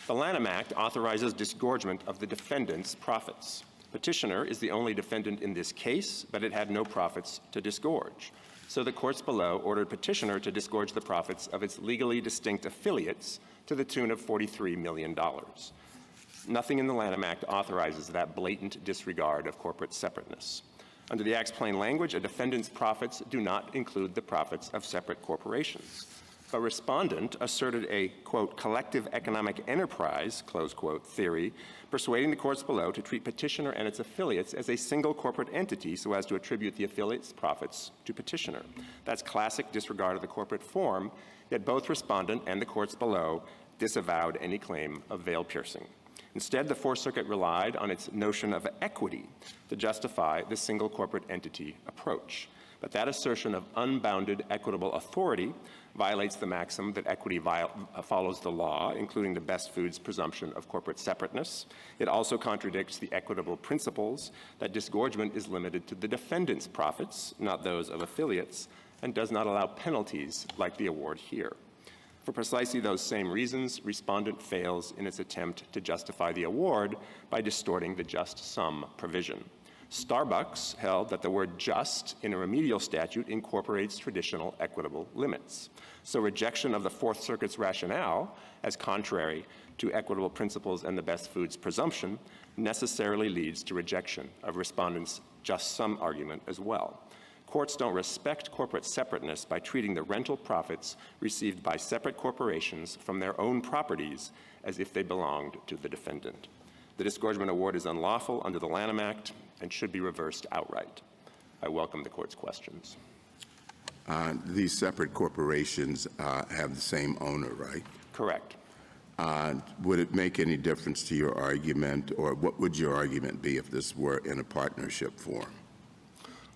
The Lanham Act authorizes disgorgement of the defendant's profits. Petitioner is the only defendant in this case, but it had no profits to disgorge. So the courts below ordered Petitioner to disgorge the profits of its legally distinct affiliates to the tune of $43 million. Nothing in the Lanham Act authorizes that blatant disregard of corporate separateness. Under the Act's plain language, a defendant's profits do not include the profits of separate corporations. A respondent asserted a, quote, collective economic enterprise, close quote, theory, persuading the courts below to treat Petitioner and its affiliates as a single corporate entity so as to attribute the affiliates' profits to Petitioner. That's classic disregard of the corporate form, yet both respondent and the courts below disavowed any claim of veil piercing. Instead, the Fourth Circuit relied on its notion of equity to justify the single corporate entity approach. But that assertion of unbounded equitable authority violates the maxim that equity follows the law, including the best foods presumption of corporate separateness. It also contradicts the equitable principles that disgorgement is limited to the defendant's profits, not those of affiliates, and does not allow penalties like the award here. For precisely those same reasons, respondent fails in its attempt to justify the award by distorting the just sum provision. Starbucks held that the word just in a remedial statute incorporates traditional equitable limits. So rejection of the Fourth Circuit's rationale as contrary to equitable principles and the best foods presumption necessarily leads to rejection of respondents' just sum argument as well. Courts don't respect corporate separateness by treating the rental profits received by separate corporations from their own properties as if they belonged to the defendant. The disgorgement award is unlawful under the Lanham Act and should be reversed outright. I welcome the court's questions. These separate corporations have the same owner, right? Correct. Would it make any difference to your argument, or what would your argument be if this were in a partnership form?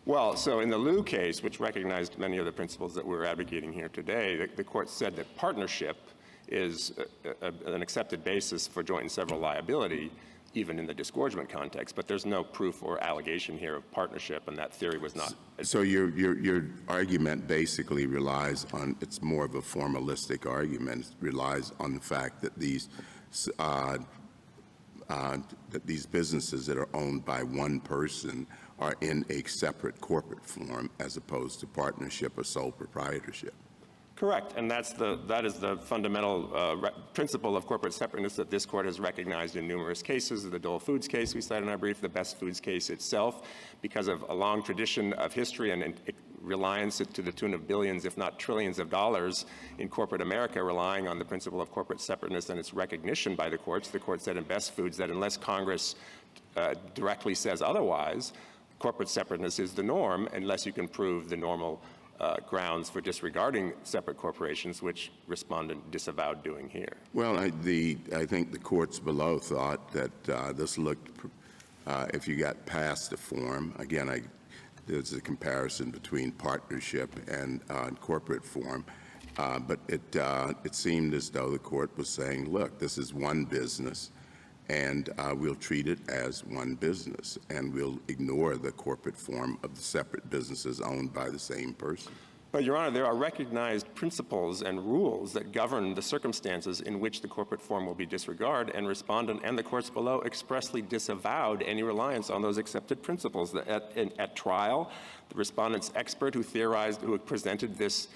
Well, so in the Liu case, which recognized many of the principles that we're advocating here today, the court said that partnership is an accepted basis for joint and several liability, even in the disgorgement context. But there's no proof or allegation here of partnership, and that theory was not. So your argument basically relies on, it's more of a formalistic argument, it relies on the fact that these businesses that are owned by one person are in a separate corporate form as opposed to partnership or sole proprietorship. Correct, and that is the fundamental principle of corporate separateness that this court has recognized in numerous cases. The Dole Foods case we cite in our brief, the Best Foods case itself, because of a long tradition of history and reliance to the tune of billions, if not trillions of dollars in corporate America, relying on the principle of corporate separateness and its recognition by the courts. The court said in Best Foods that unless Congress directly says otherwise, corporate separateness is the norm unless you can prove the normal grounds for disregarding separate corporations, which respondent disavowed doing here. Well, I think the courts below thought that this looked, if you got past the form, again, there's a comparison between partnership and corporate form, but it seemed as though the court was saying, look, this is one business, and we'll treat it as one business, and we'll ignore the corporate form of the separate businesses owned by the same person. But, Your Honor, there are recognized principles and rules that govern the circumstances in which the corporate form will be disregarded, and respondent and the courts below expressly disavowed any reliance on those accepted principles. At trial, the respondent's expert who presented this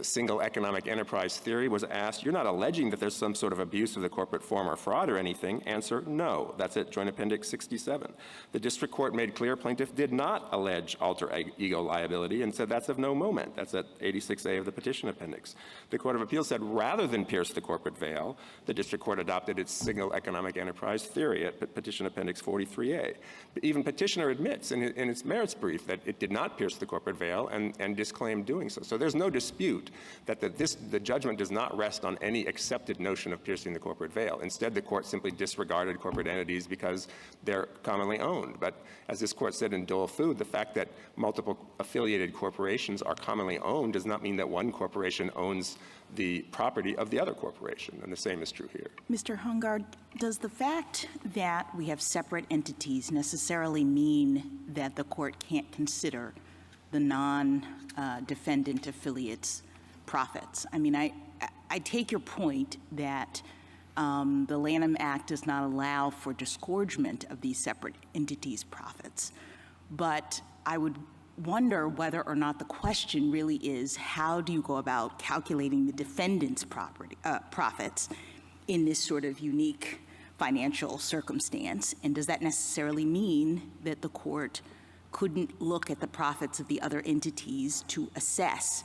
single economic enterprise theory was asked, you're not alleging that there's some sort of abuse of the corporate form or fraud or anything? Answer, no. That's at Joint Appendix 67. The district court made clear plaintiff did not allege alter ego liability and said that's of no moment. That's at 86A of the petition appendix. The Court of Appeals said rather than pierce the corporate veil, the district court adopted its single economic enterprise theory at petition appendix 43A. But even petitioner admits in its merits brief that it did not pierce the corporate veil and disclaimed doing so. So there's no dispute that the judgment does not rest on any accepted notion of piercing the corporate veil. Instead, the court simply disregarded corporate entities because they're commonly owned. But as this court said in Dole Food, the fact that multiple affiliated corporations are commonly owned does not mean that one corporation owns the property of the other corporation, and the same is true here. Mr. Hungard, does the fact that we have separate entities necessarily mean that the court can't consider the non-defendant affiliates' profits? I mean, I take your point that The Lanham Act does not allow for disgorgement of these separate entities' profits. But I would wonder whether or not the question really is, how do you go about calculating the defendant's profits in this sort of unique financial circumstance? And does that necessarily mean that the court couldn't look at the profits of the other entities to assess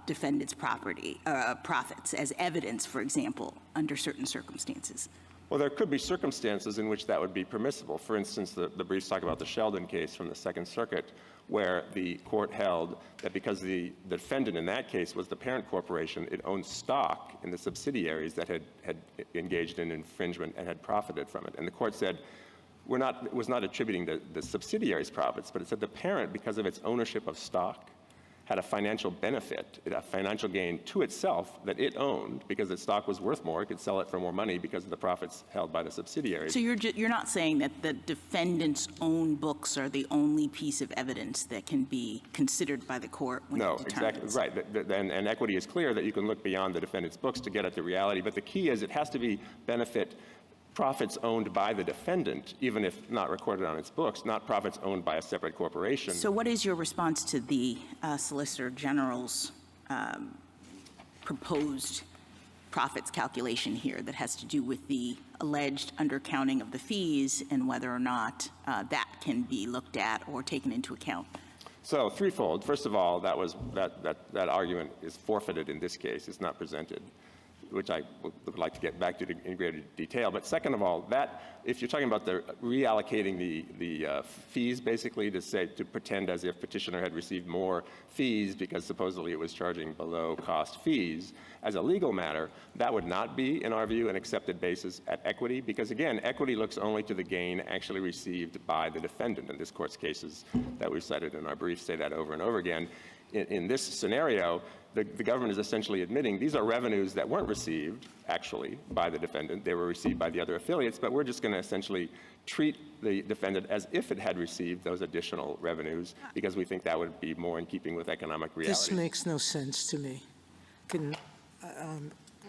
defendant's profits as evidence, for example, under certain circumstances? Well, there could be circumstances in which that would be permissible. For instance, the briefs talk about the Sheldon case from the Second Circuit, where the court held that because the defendant in that case was the parent corporation, it owned stock in the subsidiaries that had engaged in infringement and had profited from it. And the court said, was not attributing the subsidiaries' profits, but it said the parent, because of its ownership of stock, had a financial benefit, a financial gain to itself that it owned because its stock was worth more. It could sell it for more money because of the profits held by the subsidiaries. So you're not saying that the defendant's own books are the only piece of evidence that can be considered by the court when it determines? No, exactly, right. And equity is clear that you can look beyond the defendant's books to get at the reality. But the key is it has to be profits owned by the defendant, even if not recorded on its books, not profits owned by a separate corporation. So what is your response to the Solicitor General's proposed profits calculation here that has to do with the alleged undercounting of the fees and whether or not that can be looked at or taken into account? So threefold. First of all, that argument is forfeited in this case. It's not presented, which I would like to get back to in greater detail. But second of all, if you're talking about reallocating the fees, basically to pretend as if petitioner had received more fees because supposedly it was charging below cost fees, as a legal matter, that would not be, in our view, an accepted basis at equity, because again, equity looks only to the gain actually received by the defendant. And this court's cases that we've cited in our briefs say that over and over again. In this scenario, the government is essentially admitting these are revenues that weren't received, actually, by the defendant. They were received by the other affiliates, but we're just going to essentially treat the defendant as if it had received those additional revenues because we think that would be more in keeping with economic reality. This makes no sense to me.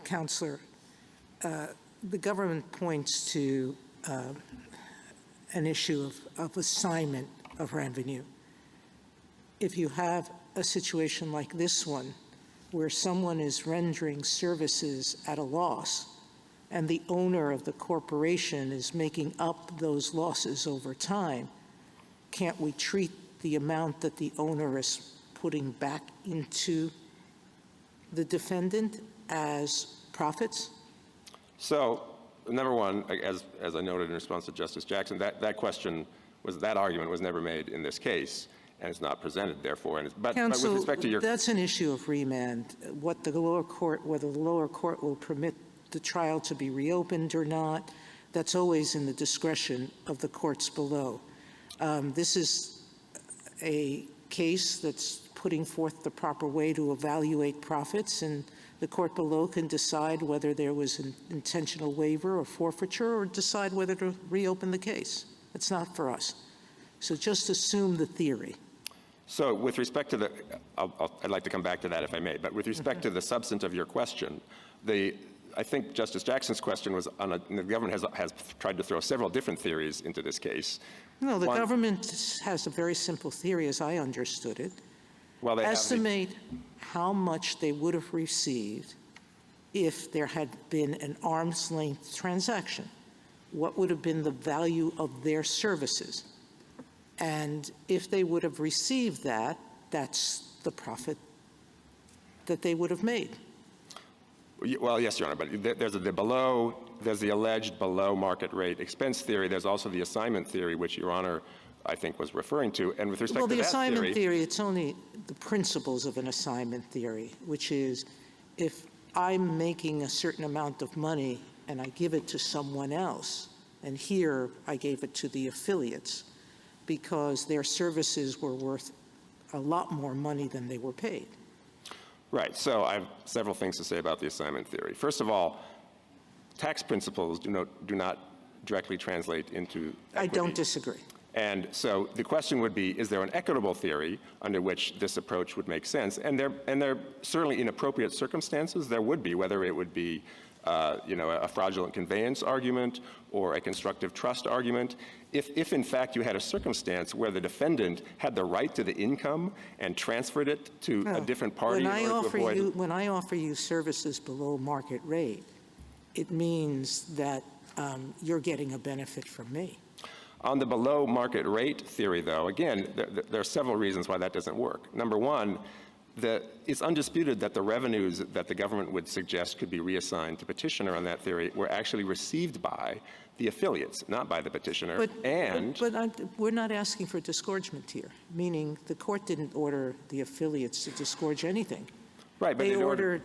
Counselor, the government points to an issue of assignment of revenue. If you have a situation like this one, where someone is rendering services at a loss and the owner of the corporation is making up those losses over time, can't we treat the amount that the owner is putting back into the defendant as profits? So, number one, as I noted in response to Justice Jackson, that argument was never made in this case. And it's not presented, therefore. But with respect to your, that's an issue of remand. Whether the lower court will permit the trial to be reopened or not, that's always in the discretion of the courts below. This is a case that's putting forth the proper way to evaluate profits, and the court below can decide whether there was an intentional waiver or forfeiture, or decide whether to reopen the case. It's not for us. So just assume the theory. So with respect to I'd like to come back to that if I may, but with respect to the substance of your question, I think Justice Jackson's question was the government has tried to throw several different theories into this case. No, the government has a very simple theory, as I understood it. Well, estimate how much they would have received if there had been an arm's length transaction. What would have been the value of their services? And if they would have received that, that's the profit that they would have made. Well, yes, Your Honor, but there's the alleged below market rate expense theory. There's also the assignment theory, which Your Honor, I think, was referring to. And with respect to that theory— Well, the assignment theory, it's only the principles of an assignment theory, which is if I'm making a certain amount of money and I give it to someone else, and here I gave it to the affiliates, because their services were worth a lot more money than they were paid. Right. So I have several things to say about the assignment theory. First of all, tax principles do not directly translate into equity. I don't disagree. And so the question would be, is there an equitable theory under which this approach would make sense? And there certainly in appropriate circumstances, there would be, whether it would be a fraudulent conveyance argument or a constructive trust argument. If in fact you had a circumstance where the defendant had the right to the income and transferred it to a different party When in order to avoid... when I offer you services below market rate, it means that you're getting a benefit from me. On the below market rate theory, though, again, there are several reasons why that doesn't work. Number one, it's undisputed that the revenues that the government would suggest could be reassigned to petitioner on that theory were actually received by the affiliates, not by the petitioner. But we're not asking for disgorgement here, meaning the court didn't order the affiliates to disgorge anything. Right, but they ordered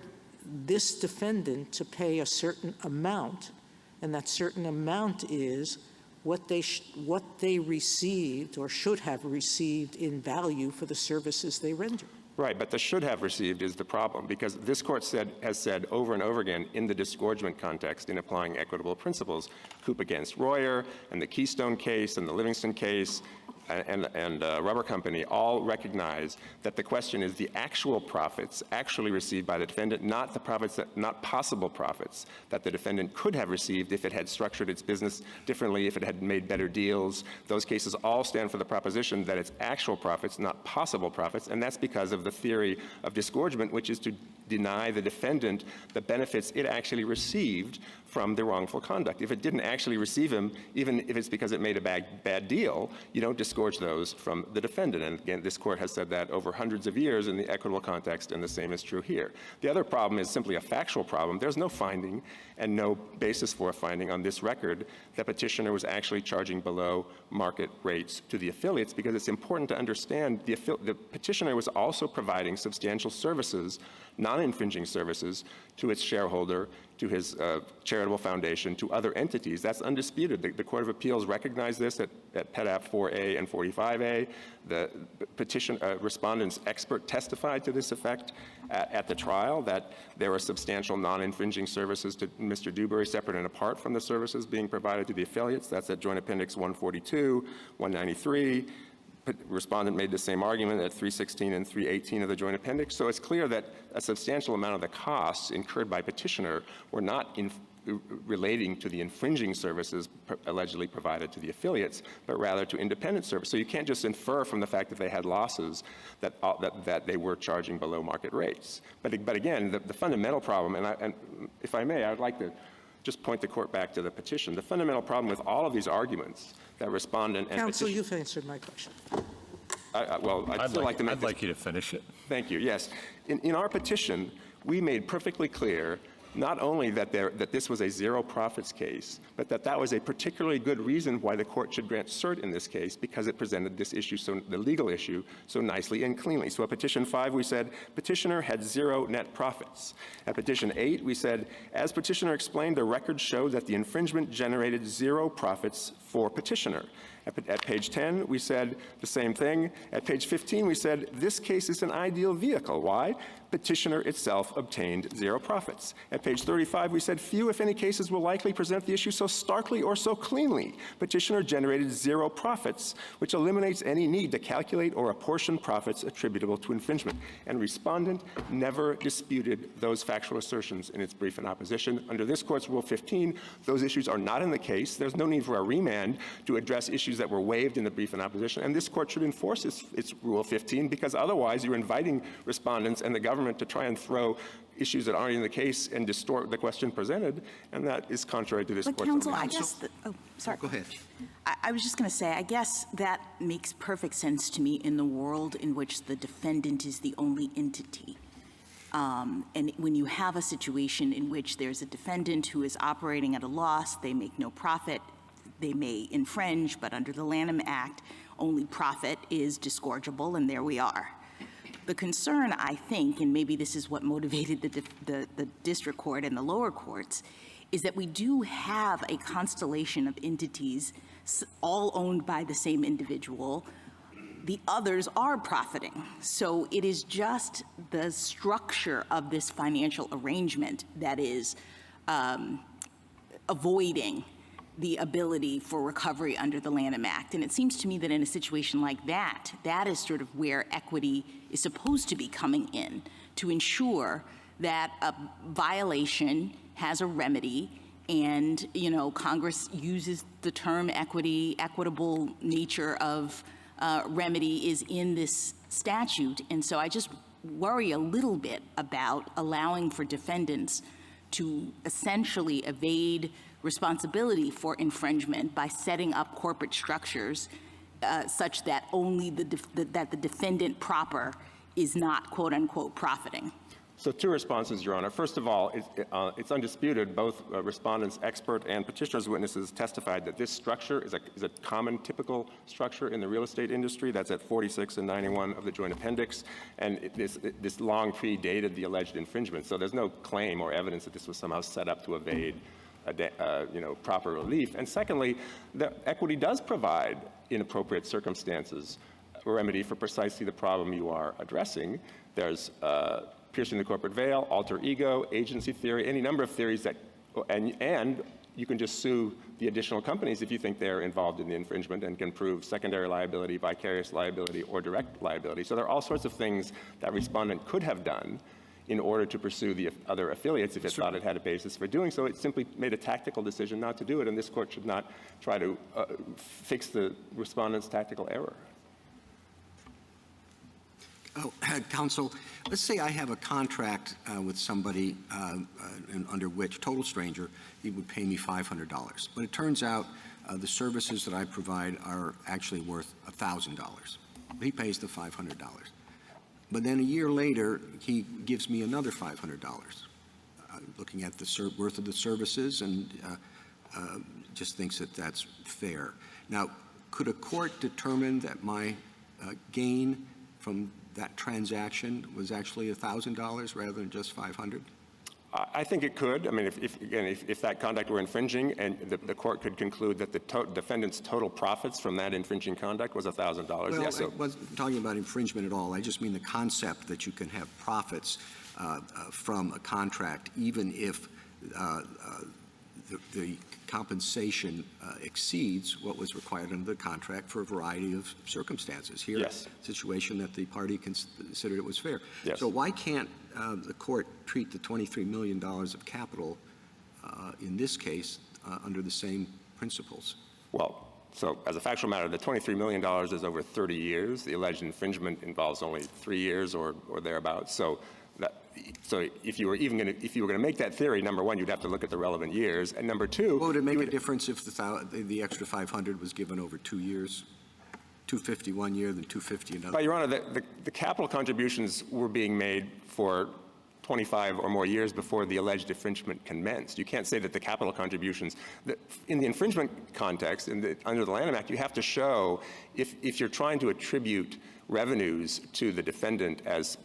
this defendant to pay a certain amount, and that certain amount is what they received or should have received in value for the services they rendered. Right, but the should have received is the problem, because this court has said over and over again in the disgorgement context in applying equitable principles, Coop against Royer and the Keystone case and the Livingston case and Rubber Company all recognize that the question is the actual profits actually received by the defendant, not the profits not possible profits that the defendant could have received if it had structured its business differently, if it had made better deals. Those cases all stand for the proposition that it's actual profits, not possible profits, and that's because of the theory of disgorgement, which is to deny the defendant the benefits it actually received from the wrongful conduct. If it didn't actually receive them, even if it's because it made a bad deal, you don't disgorge those from the defendant. And again, this court has said that over hundreds of years in the equitable context, and the same is true here. The other problem is simply a factual problem. There's no finding and no basis for a finding on this record that petitioner was actually charging below market rates to the affiliates, because it's important to understand the petitioner was also providing substantial services, non-infringing services, to its shareholder, to his charitable foundation, to other entities. That's undisputed. The Court of Appeals recognized this at PEDAP 4A and 45A. The petition respondent's expert testified to this effect at the trial, that there were substantial non-infringing services to Mr. Dewberry separate and apart from the services being provided to the affiliates. That's at Joint Appendix 142, 193. Respondent made the same argument at 316 and 318 of the Joint Appendix. So it's clear that a substantial amount of the costs incurred by petitioner were not relating to the infringing services allegedly provided to the affiliates, but rather to independent service. So you can't just infer from the fact that they had losses that they were charging below market rates. But again, the fundamental problem, and if I may, I would like to just point the court back to the petition. The fundamental problem with all of these arguments that respondent and Counsel, petition... you've answered my question. I'd like you to finish it. Thank you. Yes. In our petition, we made perfectly clear not only that this was a zero profits case, but that was a particularly good reason why the court should grant cert in this case, because it presented this issue, the legal issue, so nicely and cleanly. So at petition 5, we said petitioner had zero net profits. At petition 8, we said, as petitioner explained, the records show that the infringement generated zero profits for petitioner. At page 10, we said the same thing. At page 15, we said this case is an ideal vehicle. Why? Petitioner itself obtained zero profits. At page 35, we said few, if any, cases will likely present the issue so starkly or so cleanly. Petitioner generated zero profits, which eliminates any need to calculate or apportion profits attributable to infringement. And respondent never disputed those factual assertions in its brief in opposition. Under this court's Rule 15, those issues are not in the case. There's no need for a remand to address issues that were waived in the brief in opposition. And this court should enforce its Rule 15, because otherwise you're inviting respondents and the government to try and throw issues that aren't in the case and distort the question presented, and that is contrary to this But court's counsel, own I guess, sorry. Go ahead. I was just going to say, I guess that makes perfect sense to me in the world in which the defendant is the only entity. And when you have a situation in which there's a defendant who is operating at a loss, they make no profit, they may infringe, but under the Lanham Act, only profit is disgorgeable, and there we are. The concern, I think, and maybe this is what motivated the district court and the lower courts, is that we do have a constellation of entities all owned by the same individual. The others are profiting. So it is just the structure of this financial arrangement that is avoiding the ability for recovery under the Lanham Act. And it seems to me that in a situation like that, that is sort of where equity is supposed to be coming in, to ensure that a violation has a remedy, and, Congress uses the term equitable nature of remedy is in this statute. And so I just worry a little bit about allowing for defendants to essentially evade responsibility for infringement by setting up corporate structures such that only that the defendant proper is not, quote unquote, profiting. So two responses, Your Honor. First of all, it's undisputed. Both respondents' expert and petitioner's witnesses testified that this structure is a common, typical structure in the real estate industry. That's at 46 and 91 of the Joint Appendix. And this long predated the alleged infringement. So there's no claim or evidence that this was somehow set up to evade proper relief. And secondly, the equity does provide, in appropriate circumstances, a remedy for precisely the problem you are addressing. There's piercing the corporate veil, alter ego, agency theory, any number of theories that, and you can just sue the additional companies if you think they're involved in the infringement and can prove secondary liability, vicarious liability, or direct liability. So there are all sorts of things that respondent could have done in order to pursue the other affiliates if it thought it had a basis for doing so. It simply made a tactical decision not to do it, and this court should not try to fix the respondent's tactical error. Counsel, let's say I have a contract with somebody under which, total stranger, he would pay me $500. But it turns out the services that I provide are actually worth $1,000. He pays the $500. But then a year later, he gives me another $500, looking at the worth of the services, and just thinks that that's fair. Now, could a court determine that my gain from that transaction was actually $1,000 rather than just $500? I think it could. I mean, if that conduct were infringing, and the court could conclude that the defendant's total profits from that infringing conduct was $1,000. Well, yes, I wasn't talking about infringement at all. I just mean the concept that you can have profits from a contract, even if the compensation exceeds what was required under the contract for a variety of circumstances. Here, yes. Situation that the party considered it was fair. Yes. So why can't the court treat the $23 million of capital in this case under the same principles? Well, so as a factual matter, the $23 million is over 30 years. The alleged infringement involves only 3 years or thereabouts. So if you were going to make that theory, number one, you'd have to look at the relevant years, and number two, would it make a difference if the extra 500 was given over 2 years? 250 1 year, then 250 another? But, Your Honor, the capital contributions were being made for 25 or more years before the alleged infringement commenced. You can't say that the capital contributions, in the infringement context, under the Lanham Act, you have to show, if you're trying to attribute revenues to the defendant as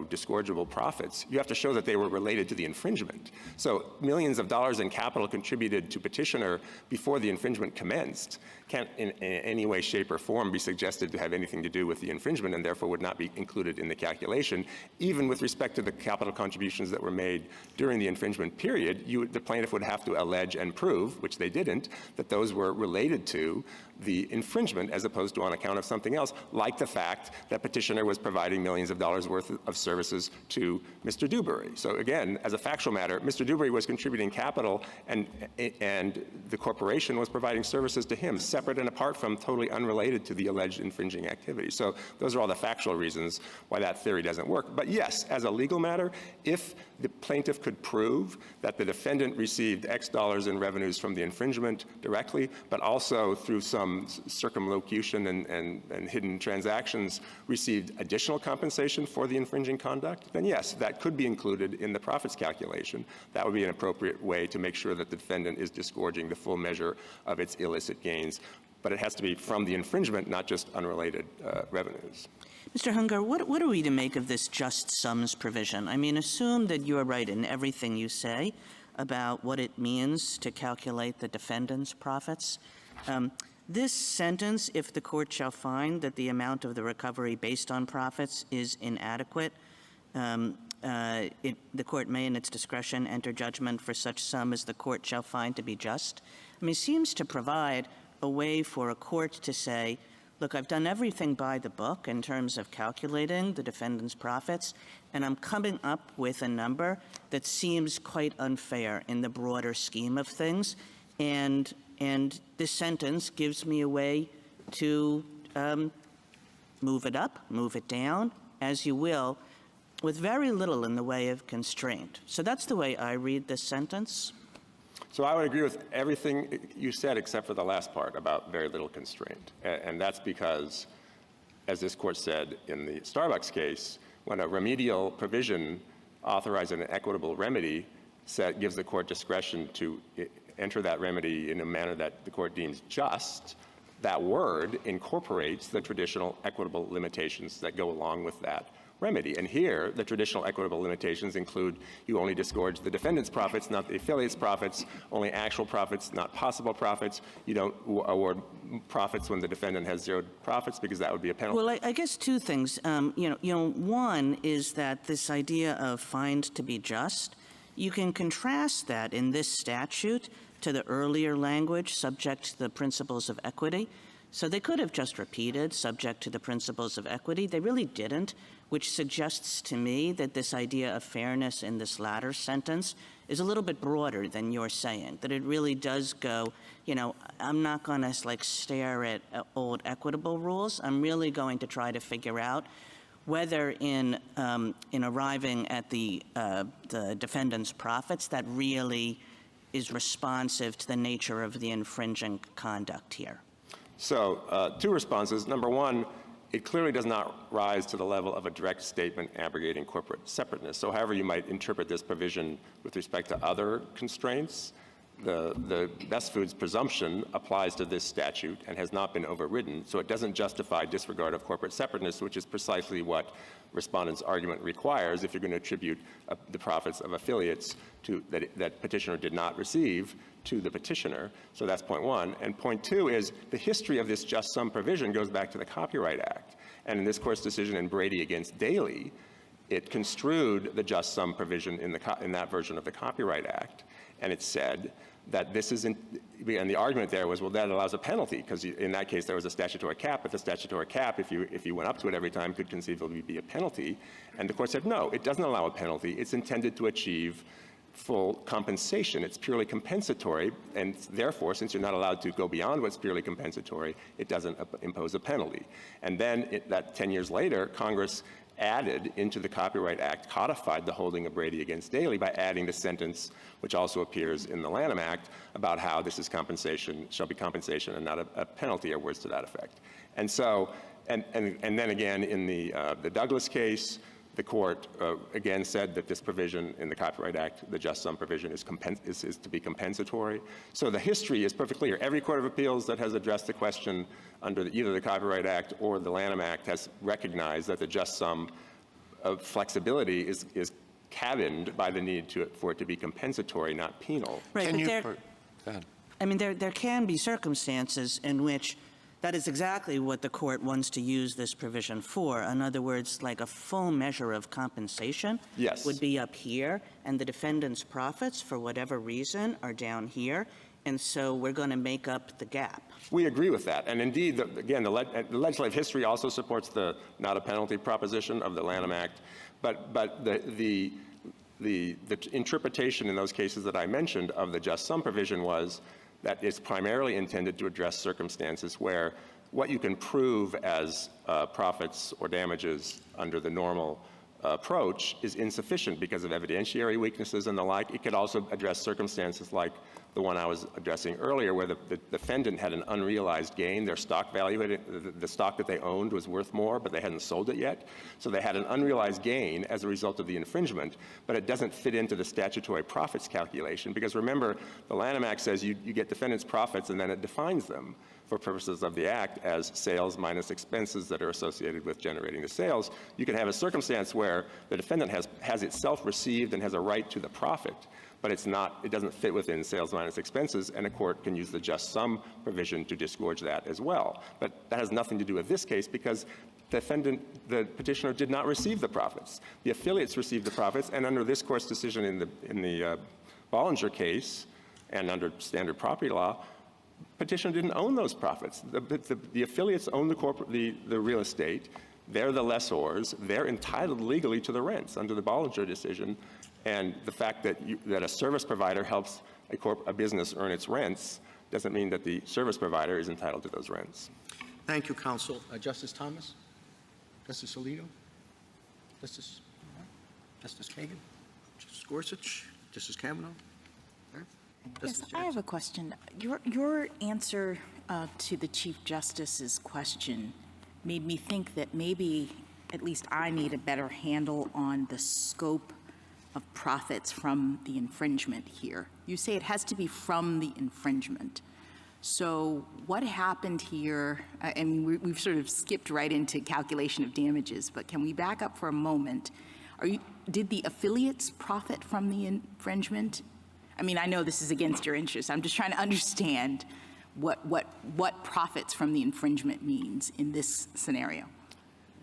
disgorgeable profits, you have to show that they were related to the infringement. So millions of dollars in capital contributed to petitioner before the infringement commenced can't in any way, shape, or form be suggested to have anything to do with the infringement, and therefore would not be included in the calculation. Even with respect to the capital contributions that were made during the infringement period, the plaintiff would have to allege and prove, which they didn't, that those were related to the infringement as opposed to on account of something else, like the fact that petitioner was providing millions of dollars worth of services to Mr. Dewberry. So again, as a factual matter, Mr. Dewberry was contributing capital, and the corporation was providing services to him, separate and apart from, totally unrelated to the alleged infringing activity. So those are all the factual reasons why that theory doesn't work. But yes, as a legal matter, if the plaintiff could prove that the defendant received X dollars in revenues from the infringement directly, but also through some circumlocution and hidden transactions received additional compensation for the infringing conduct, then yes, that could be included in the profits calculation. That would be an appropriate way to make sure that the defendant is disgorging the full measure of its illicit gains. But it has to be from the infringement, not just unrelated revenues. Mr. Hungar, what are we to make of this just sums provision? I mean, assume that you are right in everything you say about what it means to calculate the defendant's profits. This sentence, if the court shall find that the amount of the recovery based on profits is inadequate, the court may, in its discretion, enter judgment for such sum as the court shall find to be just. I mean, it seems to provide a way for a court to say, look, I've done everything by the book in terms of calculating the defendant's profits, and I'm coming up with a number that seems quite unfair in the broader scheme of things, and this sentence gives me a way to move it up, move it down, as you will, with very little in the way of constraint. So that's the way I read this sentence. So I would agree with everything you said except for the last part about very little constraint. And that's because, as this court said in the Starbucks case, when a remedial provision authorizing an equitable remedy gives the court discretion to enter that remedy in a manner that the court deems just, that word incorporates the traditional equitable limitations that go along with that remedy. And here, the traditional equitable limitations include you only disgorge the defendant's profits, not the affiliate's profits, only actual profits, not possible profits. You don't award profits when the defendant has zero profits because that would be a penalty. Well, I guess two things. One is that this idea of find to be just, you can contrast that in this statute to the earlier language subject to the principles of equity. So they could have just repeated subject to the principles of equity. They really didn't, which suggests to me that this idea of fairness in this latter sentence is a little bit broader than you're saying, that it really does go, I'm not going to stare at old equitable rules. I'm really going to try to figure out whether in arriving at the defendant's profits that really is responsive to the nature of the infringing conduct here. So two responses. Number one, it clearly does not rise to the level of a direct statement abrogating corporate separateness. So however you might interpret this provision with respect to other constraints, the Best Foods presumption applies to this statute and has not been overridden, so it doesn't justify disregard of corporate separateness, which is precisely what respondent's argument requires if you're going to attribute the profits of affiliates that petitioner did not receive to the petitioner. So that's point one. And point two is the history of this just sum provision goes back to the Copyright Act. And in this court's decision in Brady against Daley, it construed the just sum provision in that version of the Copyright Act. And it said that this isn't, and the argument there was, well, that allows a penalty, because in that case there was a statutory cap, but the statutory cap, if you went up to it every time, could conceivably be a penalty. And the court said, no, it doesn't allow a penalty. It's intended to achieve full compensation. It's purely compensatory, and therefore, since you're not allowed to go beyond what's purely compensatory, it doesn't impose a penalty. And then, 10 years later, Congress added into the Copyright Act, codified the holding of Brady against Daley by adding the sentence, which also appears in the Lanham Act, about how this is compensation, shall be compensation and not a penalty, or words to that effect. And so, and then again in the Douglas case, the court again said that this provision in the Copyright Act, the just sum provision, is to be compensatory. So the history is perfectly clear. Every court of appeals that has addressed the question under either the Copyright Act or the Lanham Act has recognized that the just sum of flexibility is cabined by the need for it to be compensatory, not penal. Right, Can but you- there, Go ahead. I mean, there can be circumstances in which that is exactly what the court wants to use this provision for. In other words, like a full measure of compensation Yes. would be up here, and the defendant's profits, for whatever reason, are down here, and so we're going to make up the gap. We agree with that. And indeed, again, the legislative history also supports the not a penalty proposition of the Lanham Act. But the interpretation in those cases that I mentioned of the just sum provision was that it's primarily intended to address circumstances where what you can prove as profits or damages under the normal approach is insufficient because of evidentiary weaknesses and the like. It could also address circumstances like the one I was addressing earlier, where the defendant had an unrealized gain. Their stock value, the stock that they owned was worth more, but they hadn't sold it yet. So they had an unrealized gain as a result of the infringement, but it doesn't fit into the statutory profits calculation, because remember, the Lanham Act says you get defendant's profits and then it defines them for purposes of the Act as sales minus expenses that are associated with generating the sales. You can have a circumstance where the defendant has itself received and has a right to the profit, but it doesn't fit within sales minus expenses, and a court can use the just sum provision to disgorge that as well. But that has nothing to do with this case, because the petitioner did not receive the profits. The affiliates received the profits, and under this court's decision in the Bollinger case, and under standard property law, Petitioner didn't own those profits. The affiliates own the real estate. They're the lessors. They're entitled legally to the rents under the Bollinger decision. And the fact that a service provider helps a business earn its rents doesn't mean that the service provider is entitled to those rents. Thank you, counsel. Justice Thomas? Justice Alito? Justice Kagan? Justice Gorsuch? Justice Kavanaugh? Yes, I have a question. Your answer to the Chief Justice's question made me think that maybe at least I need a better handle on the scope of profits from the infringement here. You say it has to be from the infringement. So what happened here, and we've sort of skipped right into calculation of damages, but can we back up for a moment? Did the affiliates profit from the infringement? I mean, I know this is against your interest. I'm just trying to understand what profits from the infringement means in this scenario.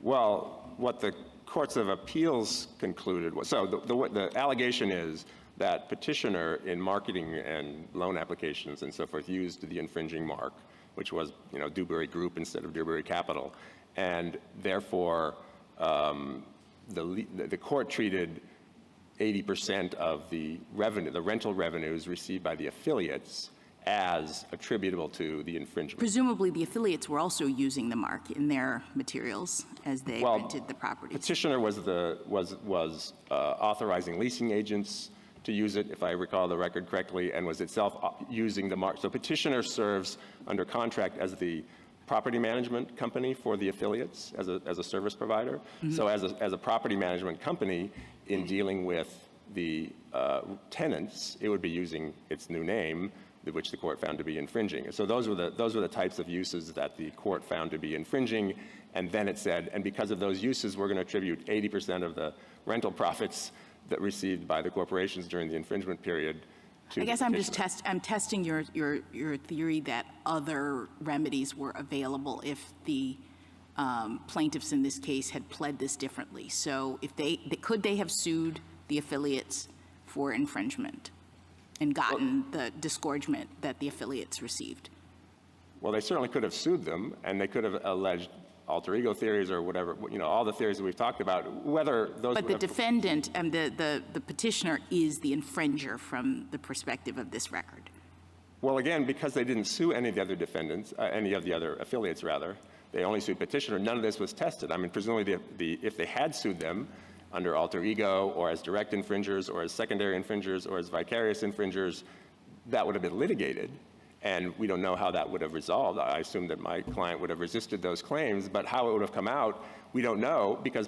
Well, what the courts of appeals concluded was, so the allegation is that petitioner in marketing and loan applications and so forth used the infringing mark, which was, Dewberry Group instead of Dewberry Capital. And therefore, the court treated 80% of the revenue, the rental revenues received by the affiliates, as attributable to the infringement. Presumably, the affiliates were also using the mark in their materials as they rented the property. Petitioner was authorizing leasing agents to use it, if I recall the record correctly, and was itself using the mark. So petitioner serves under contract as the property management company for the affiliates as a service provider. Mm-hmm. So as a property management company, in dealing with the tenants, it would be using its new name, which the court found to be infringing. So those were the types of uses that the court found to be infringing. And then it said, and because of those uses, we're going to attribute 80% of the rental profits that received by the corporations during the infringement period to I guess I'm testing your theory that other remedies were available if the plaintiffs in this case had pled this differently. So if could they have sued the affiliates for infringement and gotten the disgorgement that the affiliates received? Well, they certainly could have sued them, and they could have alleged alter ego theories or whatever, all the theories that we've talked about, whether those But the defendant and the petitioner is the infringer from the perspective of this record. Well, again, because they didn't sue any of the other defendants, any of the other affiliates, rather, they only sued petitioner, none of this was tested. I mean, presumably, if they had sued them under alter ego or as direct infringers or as secondary infringers or as vicarious infringers, that would have been litigated. And we don't know how that would have resolved. I assume that my client would have resisted those claims, but how it would have come out, we don't know because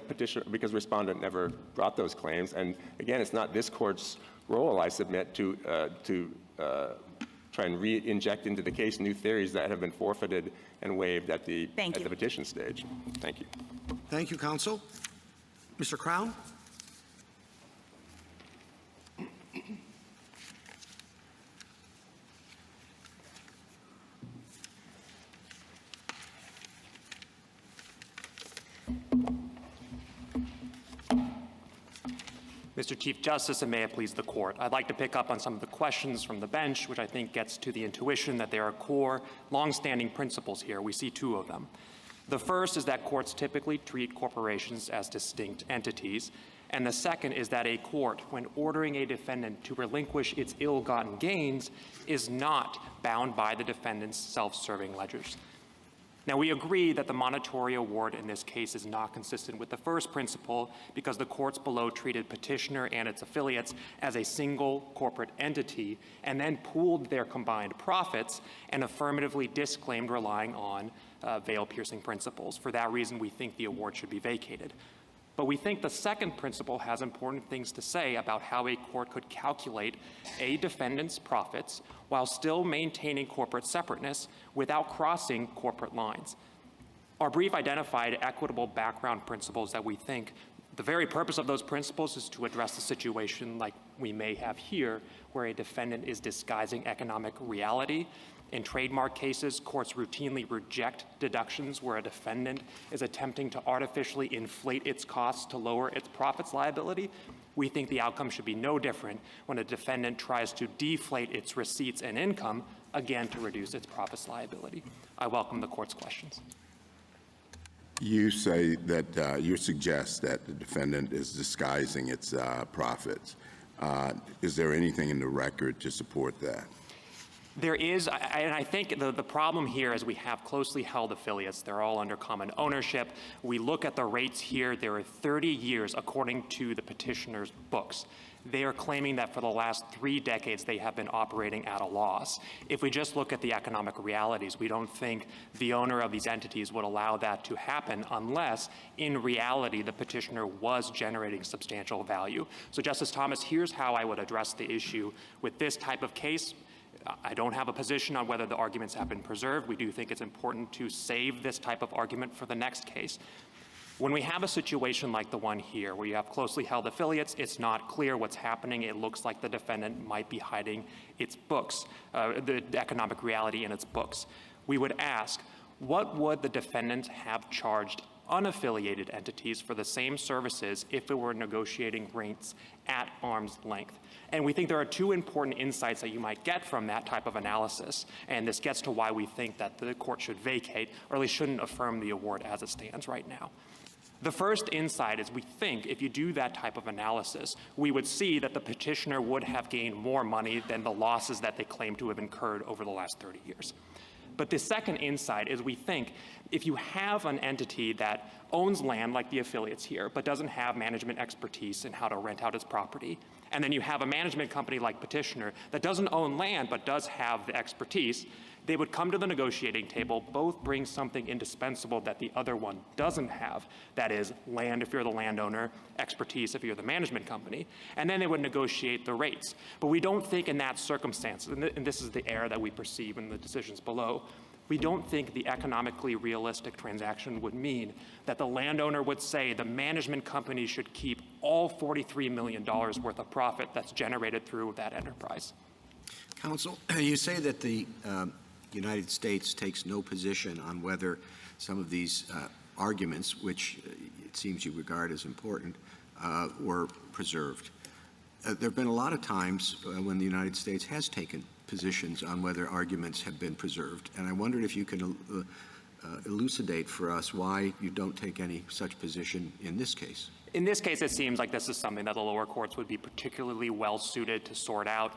respondent never brought those claims. And again, it's not this court's role, I submit, to try and re-inject into the case new theories that have been forfeited and waived at the petition stage. Thank you. Thank you, counsel. Mr. Crown? Mr. Chief Justice, and may it please the court, I'd like to pick up on some of the questions from the bench, which I think gets to the intuition that there are core, longstanding principles here. We see two of them. The first is that courts typically treat corporations as distinct entities, and the second is that a court, when ordering a defendant to relinquish its ill-gotten gains, is not bound by the defendant's self-serving ledgers. Now, we agree that the monetary award in this case is not consistent with the first principle because the courts below treated petitioner and its affiliates as a single corporate entity and then pooled their combined profits and affirmatively disclaimed relying on veil-piercing principles. For that reason, we think the award should be vacated. But we think the second principle has important things to say about how a court could calculate a defendant's profits while still maintaining corporate separateness without crossing corporate lines. Our brief identified equitable background principles that we think the very purpose of those principles is to address a situation like we may have here, where a defendant is disguising economic reality. In trademark cases, courts routinely reject deductions where a defendant is attempting to artificially inflate its costs to lower its profits liability. We think the outcome should be no different when a defendant tries to deflate its receipts and income again, to reduce its profits liability. I welcome the court's questions. You say that you suggest that the defendant is disguising its profits. Is there anything in the record to support that? There is, and I think the problem here is we have closely held affiliates. They're all under common ownership. We look at the rates here. There are 30 years, according to the petitioner's books. They are claiming that for the last 3 decades they have been operating at a loss. If we just look at the economic realities, we don't think the owner of these entities would allow that to happen unless, in reality, the petitioner was generating substantial value. So, Justice Thomas, here's how I would address the issue with this type of case. I don't have a position on whether the arguments have been preserved. We do think it's important to save this type of argument for the next case. When we have a situation like the one here, where you have closely held affiliates, it's not clear what's happening. It looks like the defendant might be hiding its books, the economic reality in its books. We would ask, what would the defendant have charged unaffiliated entities for the same services if it were negotiating rates at arm's length? And we think there are 2 important insights that you might get from that type of analysis. And this gets to why we think that the court should vacate, or at least shouldn't affirm the award as it stands right now. The first insight is we think if you do that type of analysis, we would see that the petitioner would have gained more money than the losses that they claim to have incurred over the last 30 years. But the second insight is we think if you have an entity that owns land like the affiliates here, but doesn't have management expertise in how to rent out its property, and then you have a management company like Petitioner that doesn't own land but does have the expertise, they would come to the negotiating table, both bring something indispensable that the other one doesn't have, that is land if you're the landowner, expertise if you're the management company, and then they would negotiate the rates. But we don't think in that circumstance, and this is the error that we perceive in the decisions below, we don't think the economically realistic transaction would mean that the landowner would say the management company should keep all $43 million worth of profit that's generated through that enterprise. Counsel, you say that the United States takes no position on whether some of these arguments, which it seems you regard as important, were preserved. There have been a lot of times when the United States has taken positions on whether arguments have been preserved, and I wondered if you can elucidate for us why you don't take any such position in this case. In this case, it seems like this is something that the lower courts would be particularly well suited to sort out.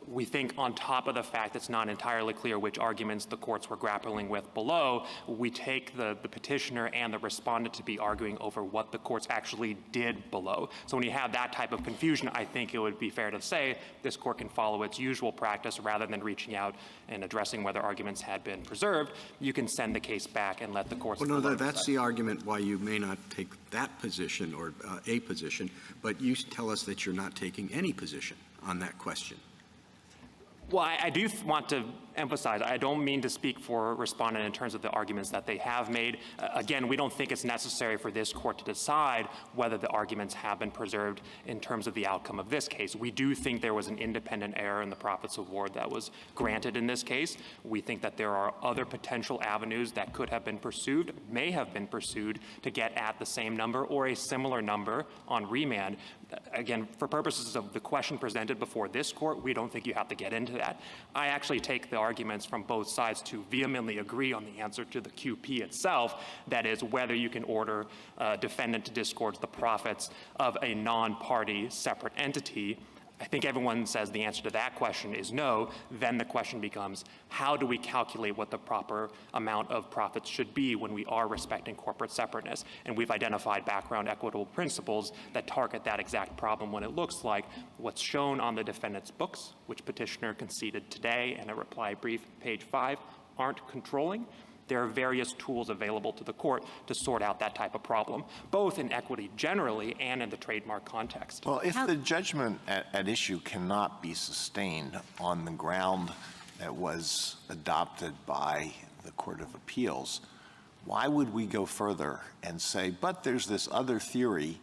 We think on top of the fact it's not entirely clear which arguments the courts were grappling with below, we take the petitioner and the respondent to be arguing over what the courts actually did below. So when you have that type of confusion, I think it would be fair to say this court can follow its usual practice rather than reaching out and addressing whether arguments had been preserved. You can send the case back and let the courts. Well, no, that's the argument why you may not take that position or a position, but you tell us that you're not taking any position on that question. Well, I do want to emphasize, I don't mean to speak for respondent in terms of the arguments that they have made. Again, we don't think it's necessary for this court to decide whether the arguments have been preserved in terms of the outcome of this case. We do think there was an independent error in the profits award that was granted in this case. We think that there are other potential avenues that could have been pursued, may have been pursued, to get at the same number or a similar number on remand. Again, for purposes of the question presented before this court, we don't think you have to get into that. I actually take the arguments from both sides to vehemently agree on the answer to the QP itself, that is, whether you can order a defendant to disgorge the profits of a non-party separate entity. I think everyone says the answer to that question is no. Then the question becomes, how do we calculate what the proper amount of profits should be when we are respecting corporate separateness? And we've identified background equitable principles that target that exact problem when it looks like what's shown on the defendant's books, which petitioner conceded today in a reply brief, page 5, aren't controlling. There are various tools available to the court to sort out that type of problem, both in equity generally and in the trademark context. Well, if the judgment at issue cannot be sustained on the ground that was adopted by the Court of Appeals, why would we go further and say, but there's this other theory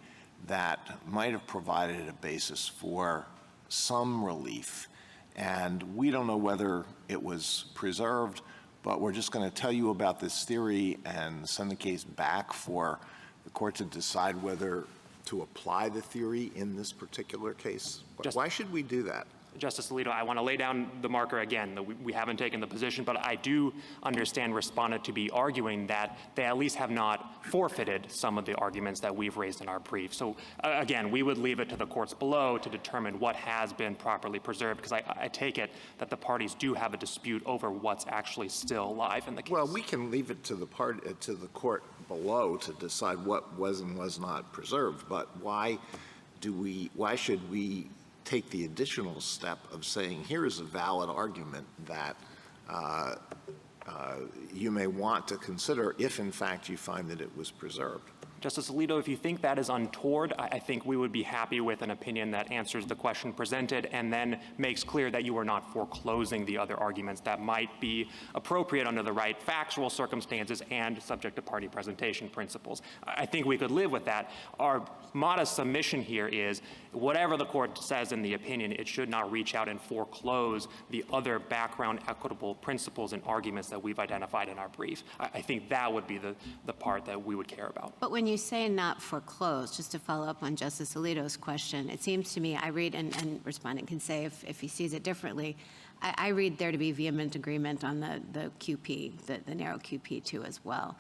that might have provided a basis for some relief, and we don't know whether it was preserved, but we're just going to tell you about this theory and send the case back for the court to decide whether to apply the theory in this particular case? Why should we do that? Justice Alito, I want to lay down the marker again. We haven't taken the position, but I do understand respondent to be arguing that they at least have not forfeited some of the arguments that we've raised in our brief. So again, we would leave it to the courts below to determine what has been properly preserved, because I take it that the parties do have a dispute over what's actually still live in the case. Well, we can leave it to the court below to decide what was and was not preserved, but why should we take the additional step of saying, here is a valid argument that you may want to consider if, in fact, you find that it was preserved? Justice Alito, if you think that is untoward, I think we would be happy with an opinion that answers the question presented and then makes clear that you are not foreclosing the other arguments that might be appropriate under the right factual circumstances and subject to party presentation principles. I think we could live with that. Our modest submission here is whatever the court says in the opinion, it should not reach out and foreclose the other background equitable principles and arguments that we've identified in our brief. I think that would be the part that we would care about. But when you say not foreclosed, just to follow up on Justice Alito's question, it seems to me, I read, and respondent can say if he sees it differently, I read there to be vehement agreement on the QP, the narrow QP too as well.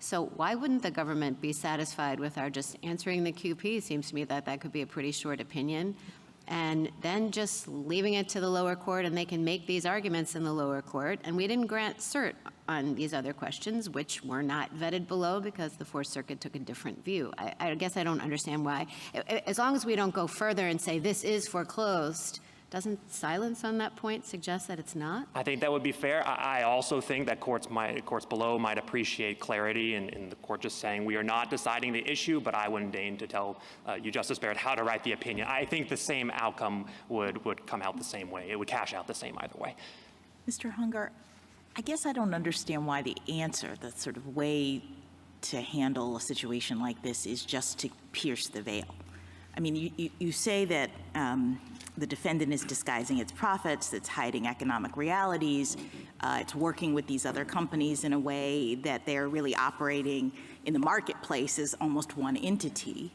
So why wouldn't the government be satisfied with our just answering the QP? It seems to me that that could be a pretty short opinion. And then just leaving it to the lower court, and they can make these arguments in the lower court. And we didn't grant cert on these other questions, which were not vetted below because the Fourth Circuit took a different view. I guess I don't understand why. As long as we don't go further and say this is foreclosed, doesn't silence on that point suggest that it's not? I think that would be fair. I also think that courts below might appreciate clarity in the court just saying we are not deciding the issue, but I wouldn't deign to tell you, Justice Barrett, how to write the opinion. I think the same outcome would come out the same way. It would cash out the same either way. Mr. Hunger, I guess I don't understand why the answer, the sort of way to handle a situation like this is just to pierce the veil. I mean, you say that the defendant is disguising its profits, it's hiding economic realities, it's working with these other companies in a way that they're really operating in the marketplace as almost one entity.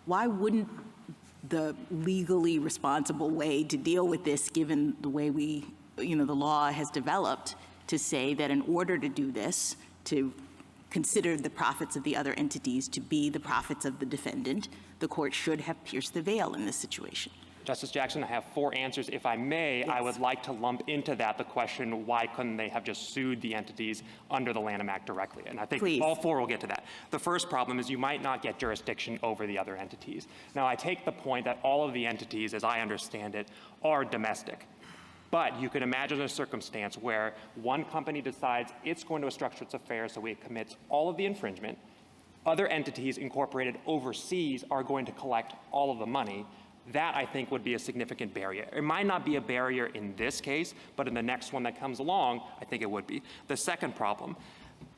Why wouldn't the legally responsible way to deal with this, given the way the law has developed, to say that in order to do this, to consider the profits of the other entities to be the profits of the defendant, the court should have pierced the veil in this situation? Justice Jackson, I have 4 answers. If I may, yes. I would like to lump into that the question, why couldn't they have just sued the entities under the Lanham Act directly? And I think Please. All 4 will get to that. The first problem is you might not get jurisdiction over the other entities. Now, I take the point that all of the entities, as I understand it, are domestic. But you could imagine a circumstance where one company decides it's going to structure its affairs so it commits all of the infringement. Other entities incorporated overseas are going to collect all of the money. That, I think, would be a significant barrier. It might not be a barrier in this case, but in the next one that comes along, I think it would be. The second problem,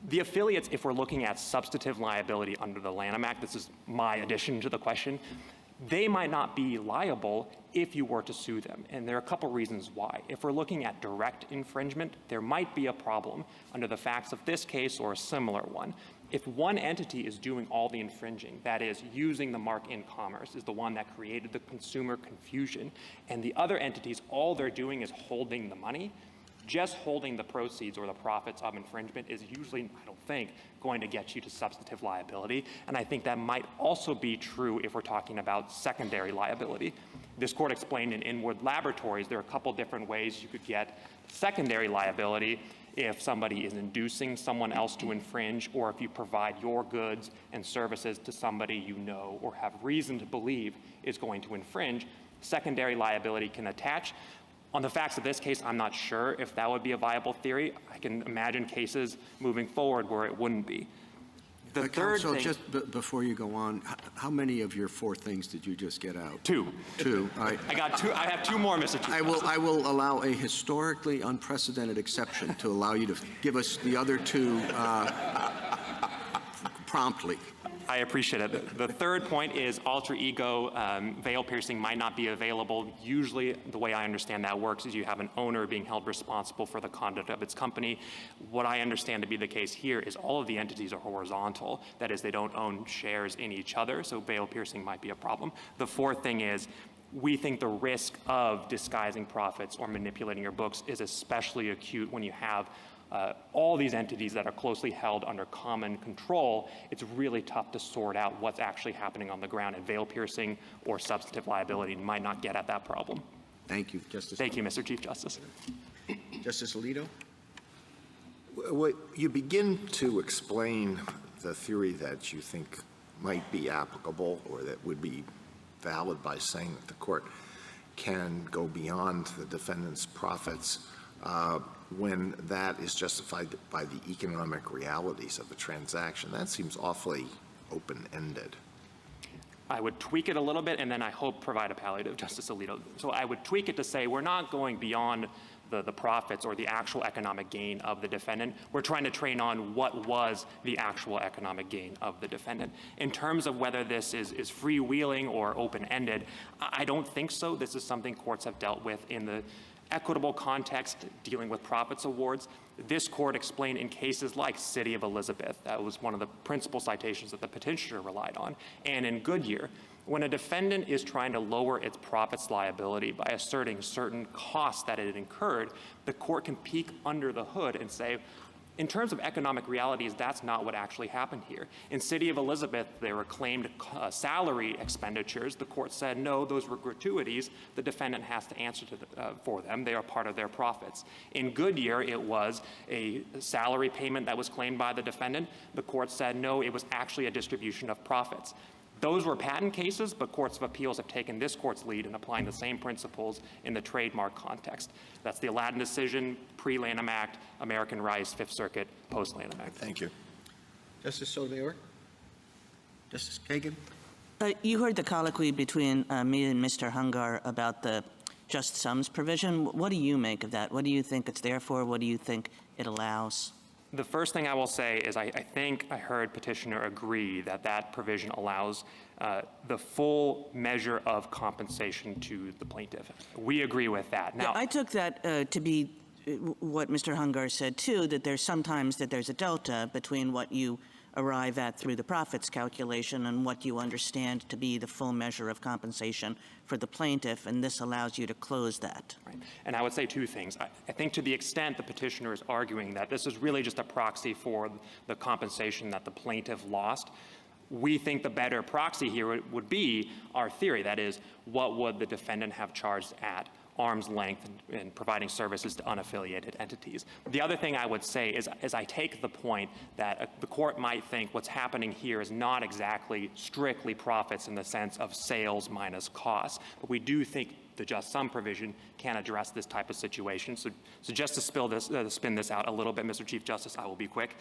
the affiliates, if we're looking at substantive liability under the Lanham Act, this is my addition to the question, they might not be liable if you were to sue them. And there are a couple reasons why. If we're looking at direct infringement, there might be a problem under the facts of this case or a similar one. If one entity is doing all the infringing, that is, using the mark in commerce, is the one that created the consumer confusion, and the other entities, all they're doing is holding the money, just holding the proceeds or the profits of infringement is usually, I don't think, going to get you to substantive liability. And I think that might also be true if we're talking about secondary liability. This court explained in Inwood Laboratories, there are a couple different ways you could get secondary liability if somebody is inducing someone else to infringe, or if you provide your goods and services to somebody you know or have reason to believe is going to infringe, secondary liability can attach. On the facts of this case, I'm not sure if that would be a viable theory. I can imagine cases moving forward where it wouldn't be. The third Counsel, thing, just before you go on, how many of your 4 things did you just get out? 2. 2. All right. I got 2. I have 2 more, Mr. Chief Justice. I will allow a historically unprecedented exception to allow you to give us the other 2 promptly. I appreciate it. The third point is alter ego veil piercing might not be available. Usually, the way I understand that works is you have an owner being held responsible for the conduct of its company. What I understand to be the case here is all of the entities are horizontal. That is, they don't own shares in each other, so veil piercing might be a problem. The fourth thing is, we think the risk of disguising profits or manipulating your books is especially acute when you have all these entities that are closely held under common control. It's really tough to sort out what's actually happening on the ground, and veil piercing or substantive liability might not get at that problem. Thank you, Justice. Thank you, Mr. Chief Justice. Justice Alito? You begin to explain the theory that you think might be applicable or that would be valid by saying that the court can go beyond the defendant's profits when that is justified by the economic realities of the transaction. That seems awfully open-ended. I would tweak it a little bit and then I hope provide a palliative, Justice Alito. So I would tweak it to say we're not going beyond the profits or the actual economic gain of the defendant. We're trying to train on what was the actual economic gain of the defendant. In terms of whether this is freewheeling or open-ended, I don't think so. This is something courts have dealt with in the equitable context dealing with profits awards. This court explained in cases like City of Elizabeth, that was one of the principal citations that the petitioner relied on, and in Goodyear, when a defendant is trying to lower its profits liability by asserting certain costs that it incurred, the court can peek under the hood and say, in terms of economic realities, that's not what actually happened here. In City of Elizabeth, there were claimed salary expenditures. The court said, no, those were gratuities. The defendant has to answer for them. They are part of their profits. In Goodyear, it was a salary payment that was claimed by the defendant. The court said, no, it was actually a distribution of profits. Those were patent cases, but courts of appeals have taken this court's lead in applying the same principles in the trademark context. That's the Aladdin decision, pre-Lanham Act, American Rice, Fifth Circuit, post-Lanham Act. Thank you. Justice Sotomayor? Justice Kagan? You heard the colloquy between me and Mr. Hungar about the just sums provision. What do you make of that? What do you think it's there for? What do you think it allows? The first thing I will say is I think I heard petitioner agree that that provision allows the full measure of compensation to the plaintiff. We agree with that. Now, Yeah, I took that to be what Mr. Hungar said too, that there's sometimes that there's a delta between what you arrive at through the profits calculation and what you understand to be the full measure of compensation for the plaintiff, and this allows you to close that. right. And I would say two things. I think to the extent the petitioner is arguing that this is really just a proxy for the compensation that the plaintiff lost, we think the better proxy here would be our theory. That is, what would the defendant have charged at arm's length in providing services to unaffiliated entities. The other thing I would say is I take the point that the court might think what's happening here is not exactly strictly profits in the sense of sales minus costs, but we do think the just sum provision can address this type of situation. So just to spin this out a little bit, Mr. Chief Justice, I will be quick.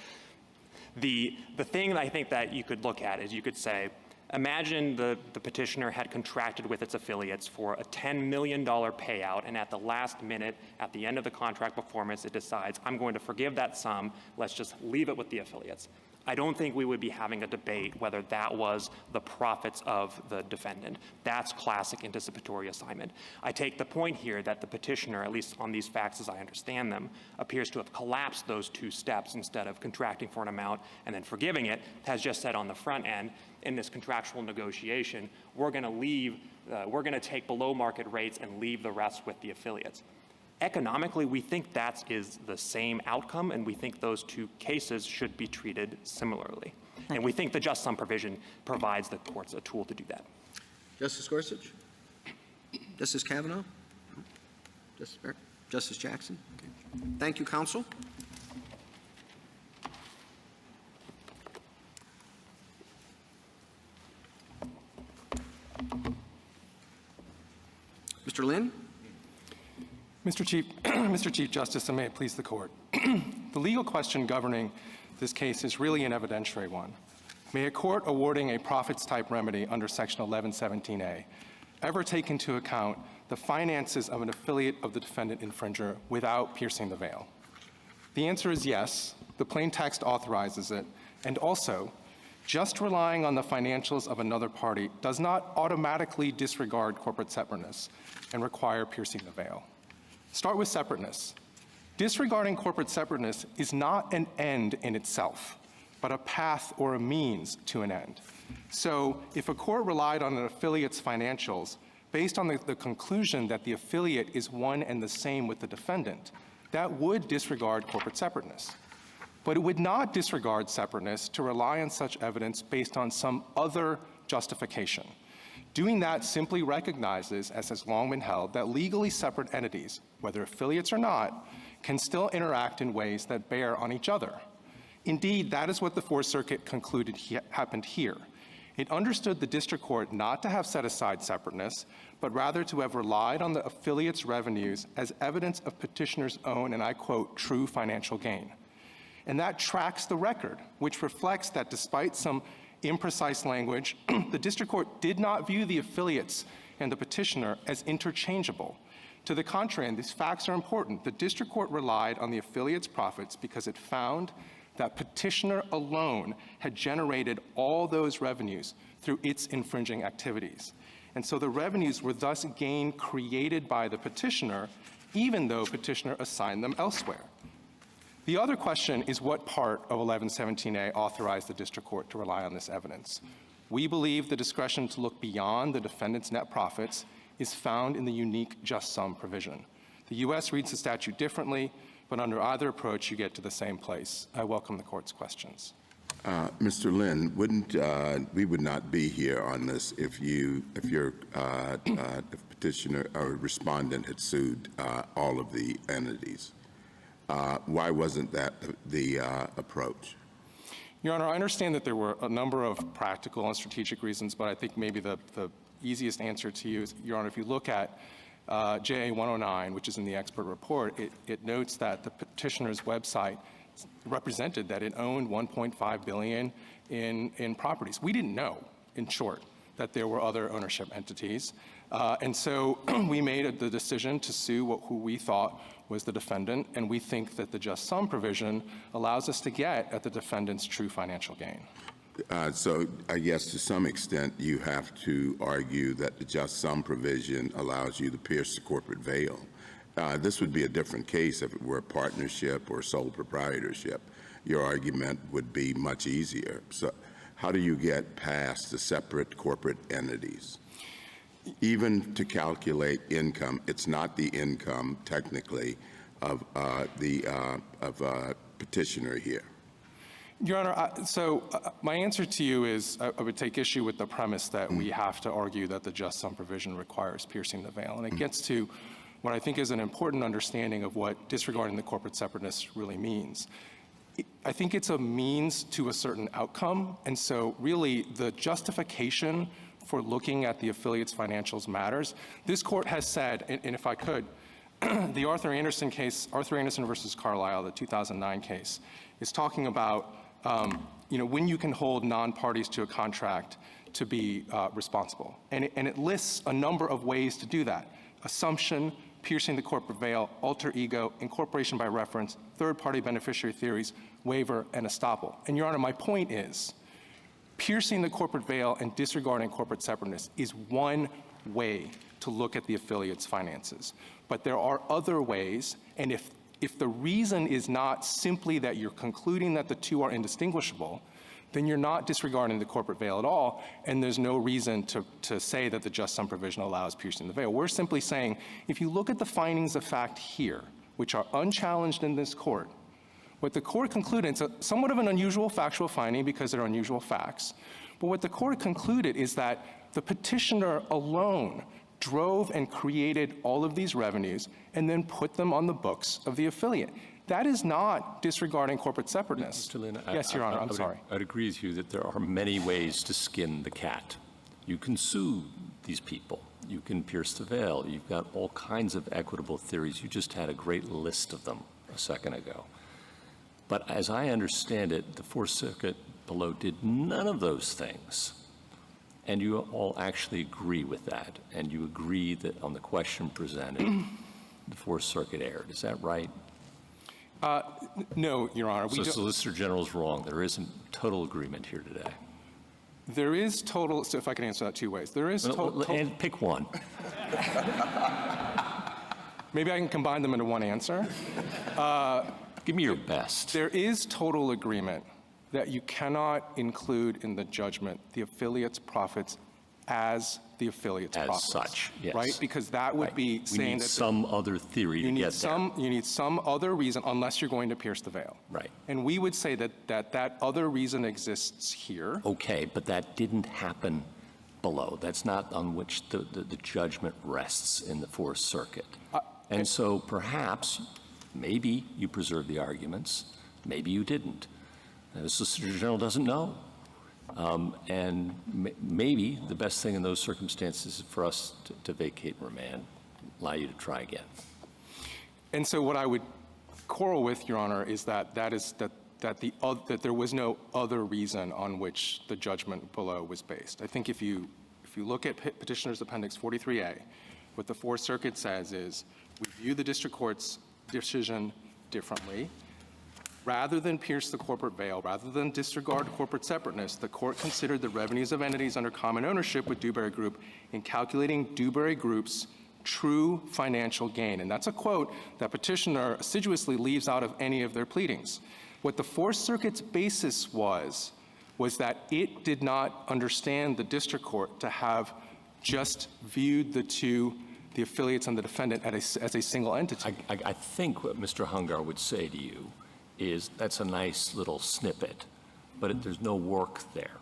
The thing that I think that you could look at is you could say, imagine the petitioner had contracted with its affiliates for a $10 million payout, and at the last minute, at the end of the contract performance, it decides, I'm going to forgive that sum, let's just leave it with the affiliates. I don't think we would be having a debate whether that was the profits of the defendant. That's classic anticipatory assignment. I take the point here that the petitioner, at least on these facts as I understand them, appears to have collapsed those two steps. Instead of contracting for an amount and then forgiving it, has just said on the front end, in this contractual negotiation, we're going to take below market rates and leave the rest with the affiliates. Economically, we think that is the same outcome, and we think those two cases should be treated similarly. And we think the just sum provision provides the courts a tool to do that. Justice Gorsuch? Justice Kavanaugh? Justice Jackson? Okay. Thank you, counsel. Mr. Lynn? Mr. Chief Justice, and may it please the court. The legal question governing this case is really an evidentiary one. May a court awarding a profits-type remedy under Section 1117A ever take into account the finances of an affiliate of the defendant infringer without piercing the veil? The answer is yes. The plain text authorizes it. And also, just relying on the financials of another party does not automatically disregard corporate separateness and require piercing the veil. Start with separateness. Disregarding corporate separateness is not an end in itself, but a path or a means to an end. So if a court relied on an affiliate's financials based on the conclusion that the affiliate is one and the same with the defendant, that would disregard corporate separateness. But it would not disregard separateness to rely on such evidence based on some other justification. Doing that simply recognizes, as has long been held, that legally separate entities, whether affiliates or not, can still interact in ways that bear on each other. Indeed, that is what the Fourth Circuit concluded happened here. It understood the district court not to have set aside separateness, but rather to have relied on the affiliate's revenues as evidence of petitioner's own, and I quote, true financial gain. And that tracks the record, which reflects that despite some imprecise language, the district court did not view the affiliates and the petitioner as interchangeable. To the contrary, and these facts are important, the district court relied on the affiliate's profits because it found that petitioner alone had generated all those revenues through its infringing activities. And so the revenues were thus gain created by the petitioner, even though petitioner assigned them elsewhere. The other question is what part of 1117A authorized the district court to rely on this evidence. We believe the discretion to look beyond the defendant's net profits is found in the unique just sum provision. The U.S. reads the statute differently, but under either approach, you get to the same place. I welcome the court's questions. Mr. Lynn, we would not be here on this if your petitioner or respondent had sued all of the entities. Why wasn't that the approach? Your Honor, I understand that there were a number of practical and strategic reasons, but I think maybe the easiest answer to you is, Your Honor, if you look at JA 109, which is in the expert report, it notes that the petitioner's website represented that it owned $1.5 billion in properties. We didn't know, in short, that there were other ownership entities. And so we made the decision to sue who we thought was the defendant, and we think that the just sum provision allows us to get at the defendant's true financial gain. So I guess to some extent you have to argue that the just sum provision allows you to pierce the corporate veil. This would be a different case if it were a partnership or sole proprietorship. Your argument would be much easier. So how do you get past the separate corporate entities? Even to calculate income, it's not the income technically of the petitioner here. Your Honor, my answer to you is I would take issue with the premise that we have to argue that the just sum provision requires piercing the veil. And it gets to what I think is an important understanding of what disregarding the corporate separateness really means. I think it's a means to a certain outcome. And so really the justification for looking at the affiliate's financials matters. This court has said, and if I could, the Arthur Anderson case, Arthur Anderson versus Carlisle, the 2009 case, is talking about when you can hold non-parties to a contract to be responsible. And it lists a number of ways to do that. Assumption, piercing the corporate veil, alter ego, incorporation by reference, third-party beneficiary theories, waiver, and estoppel. And Your Honor, my point is, piercing the corporate veil and disregarding corporate separateness is one way to look at the affiliate's finances. But there are other ways, and if the reason is not simply that you're concluding that the two are indistinguishable, then you're not disregarding the corporate veil at all, and there's no reason to say that the just sum provision allows piercing the veil. We're simply saying, if you look at the findings of fact here, which are unchallenged in this court, what the court concluded, it's somewhat of an unusual factual finding because they're unusual facts, but what the court concluded is that the petitioner alone drove and created all of these revenues and then put them on the books of the affiliate. That is not disregarding corporate separateness. Mr. Lynn, yes, Your Honor, I'm sorry. I'd agree with you that there are many ways to skin the cat. You can sue these people. You can pierce the veil. You've got all kinds of equitable theories. You just had a great list of them a second ago. But as I understand it, the Fourth Circuit below did none of those things. And you all actually agree with that. And you agree that on the question presented, the Fourth Circuit erred. Is that right? No, Your Honor. So Solicitor General's wrong. There isn't total agreement here today. There is total, so if I can answer that two ways. There is total. And pick one. Maybe I can combine them into one answer. Give me your best. There is total agreement that you cannot include in the judgment the affiliate's profits as the affiliate's As profits. such, yes. Right? Because that would Right. be We saying need that some other theory to get there. you need some other reason unless you're going to pierce the veil. Right. And we would say that other reason exists here. Okay, but that didn't happen below. That's not on which the judgment rests in the Fourth Circuit. And so perhaps, maybe you preserved the arguments, maybe you didn't. The Solicitor General doesn't know. And maybe the best thing in those circumstances is for us to vacate and remand, allow you to try again. And so what I would quarrel with, Your Honor, is that there was no other reason on which the judgment below was based. I think if you look at Petitioner's Appendix 43A, what the Fourth Circuit says is we view the district court's decision differently. Rather than pierce the corporate veil, rather than disregard corporate separateness, the court considered the revenues of entities under common ownership with Dewberry Group in calculating Dewberry Group's true financial gain. And that's a quote that Petitioner assiduously leaves out of any of their pleadings. What the Fourth Circuit's basis was that it did not understand the district court to have just viewed the affiliates and the defendant as a single entity. I think what Mr. Hungar would say to you is that's a nice little snippet, but there's no work there.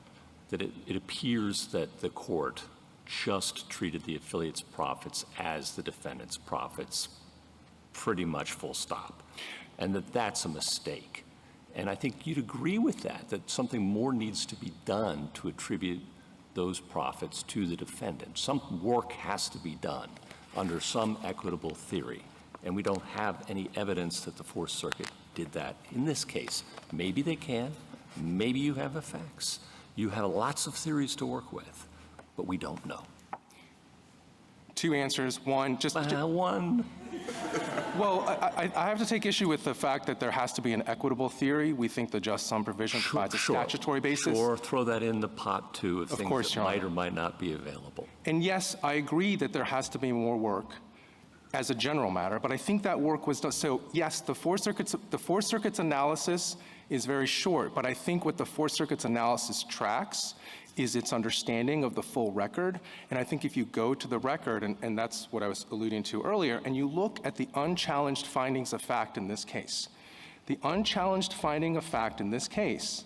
That it appears that the court just treated the affiliates' profits as the defendant's profits, pretty much full stop, and that's a mistake. And I think you'd agree with that something more needs to be done to attribute those profits to the defendant. Some work has to be done under some equitable theory, and we don't have any evidence that the Fourth Circuit did that in this case. Maybe they can. Maybe you have the facts. You have lots of theories to work with, but we don't know. Two answers. One, one. Well, I have to take issue with the fact that there has to be an equitable theory. We think the just sum provision provides a statutory basis. Sure, throw that in the pot, too, of things course, that Your might Honor. or might not be available. And yes, I agree that there has to be more work as a general matter, but I think that work was done. So yes, the Fourth Circuit's analysis is very short, but I think what the Fourth Circuit's analysis tracks is its understanding of the full record. And I think if you go to the record, and that's what I was alluding to earlier, and you look at the unchallenged findings of fact in this case, the unchallenged finding of fact in this case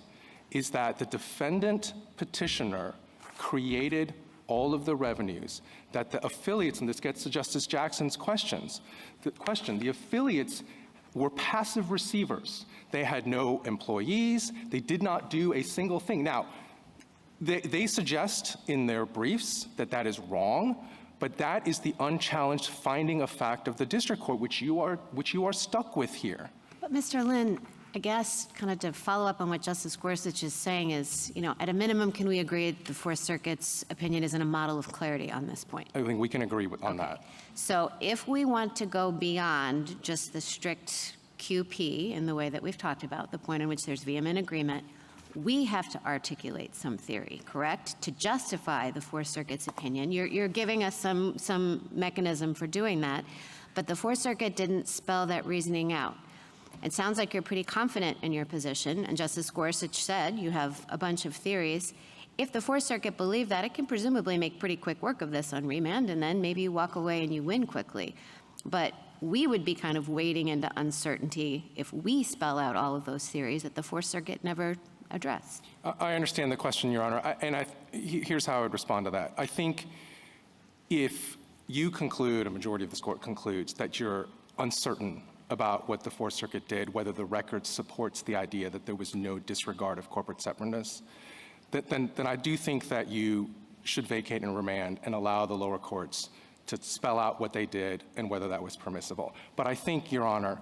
is that the defendant petitioner created all of the revenues, that the affiliates, and this gets to Justice Jackson's the affiliates were passive receivers. They had no employees. They did not do a single thing. Now, they suggest in their briefs that that is wrong, but that is the unchallenged finding of fact of the district court, which you are stuck with here. But Mr. Lynn, I guess kind of to follow up on what Justice Gorsuch is saying is, at a minimum, can we agree the Fourth Circuit's opinion isn't a model of clarity on this point? I think we can agree on that. So if we want to go beyond just the strict QP in the way that we've talked about, the point in which there's vehement agreement, we have to articulate some theory, correct, to justify the Fourth Circuit's opinion. You're giving us some mechanism for doing that, but the Fourth Circuit didn't spell that reasoning out. It sounds like you're pretty confident in your position, and Justice Gorsuch said you have a bunch of theories. If the Fourth Circuit believed that, it can presumably make pretty quick work of this on remand, and then maybe you walk away and you win quickly. But we would be kind of wading into uncertainty if we spell out all of those theories that the Fourth Circuit never addressed. I understand the question, Your Honor, here's how I would respond to that. I think if you conclude, a majority of this court concludes, that you're uncertain about what the Fourth Circuit did, whether the record supports the idea that there was no disregard of corporate separateness, then I do think that you should vacate and remand and allow the lower courts to spell out what they did and whether that was permissible. But I think, Your Honor,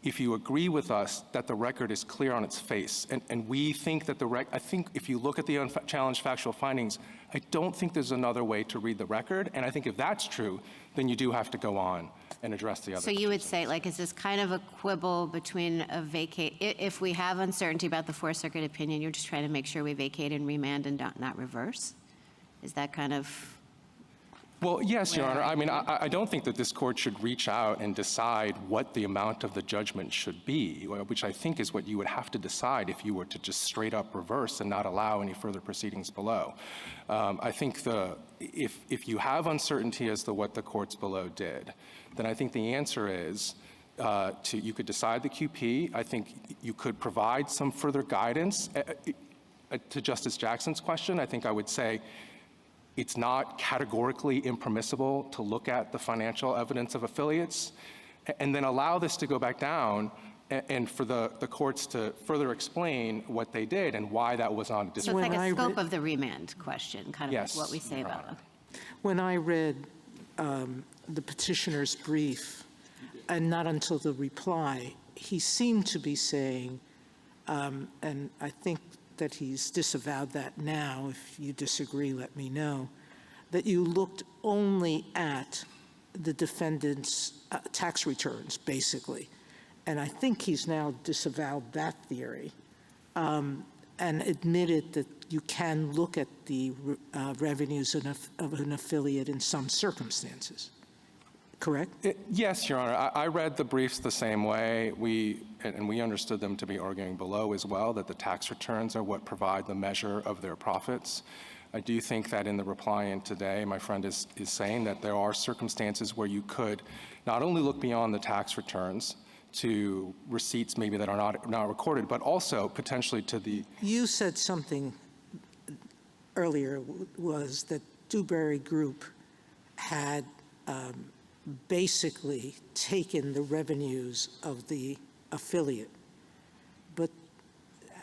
if you agree with us that the record is clear on its face, and we think that I think if you look at the unchallenged factual findings, I don't think there's another way to read the record, and I think if that's true, then you do have to go on and address the other. So you would say, is this kind of a quibble between a vacate, if we have uncertainty about the Fourth Circuit opinion, you're just trying to make sure we vacate and remand and not reverse? Is that kind of Well, yes, Your Honor. I mean, I don't think that this court should reach out and decide what the amount of the judgment should be, which I think is what you would have to decide if you were to just straight up reverse and not allow any further proceedings below. I think if you have uncertainty as to what the courts below did, then I think the answer is you could decide the QP. I think you could provide some further guidance. To Justice Jackson's question, I think I would say it's not categorically impermissible to look at the financial evidence of affiliates and then allow this to go back down and for the courts to further explain what they did and why that was on So display. it's like a scope of the remand question, kind of Yes, like what we say about them. When I read the petitioner's brief, and not until the reply, he seemed to be saying, and I think that he's disavowed that now. If you disagree, let me know, that you looked only at the defendant's tax returns, basically. And I think he's now disavowed that theory and admitted that you can look at the revenues of an affiliate in some circumstances. Correct? Yes, Your Honor. I read the briefs the same way. We understood them to be arguing below as well, that the tax returns are what provide the measure of their profits. I do think that in the reply in today, my friend is saying that there are circumstances where you could not only look beyond the tax returns to receipts maybe that are not recorded, but also potentially to the... You said something earlier, was that Dewberry Group had basically taken the revenues of the affiliate. But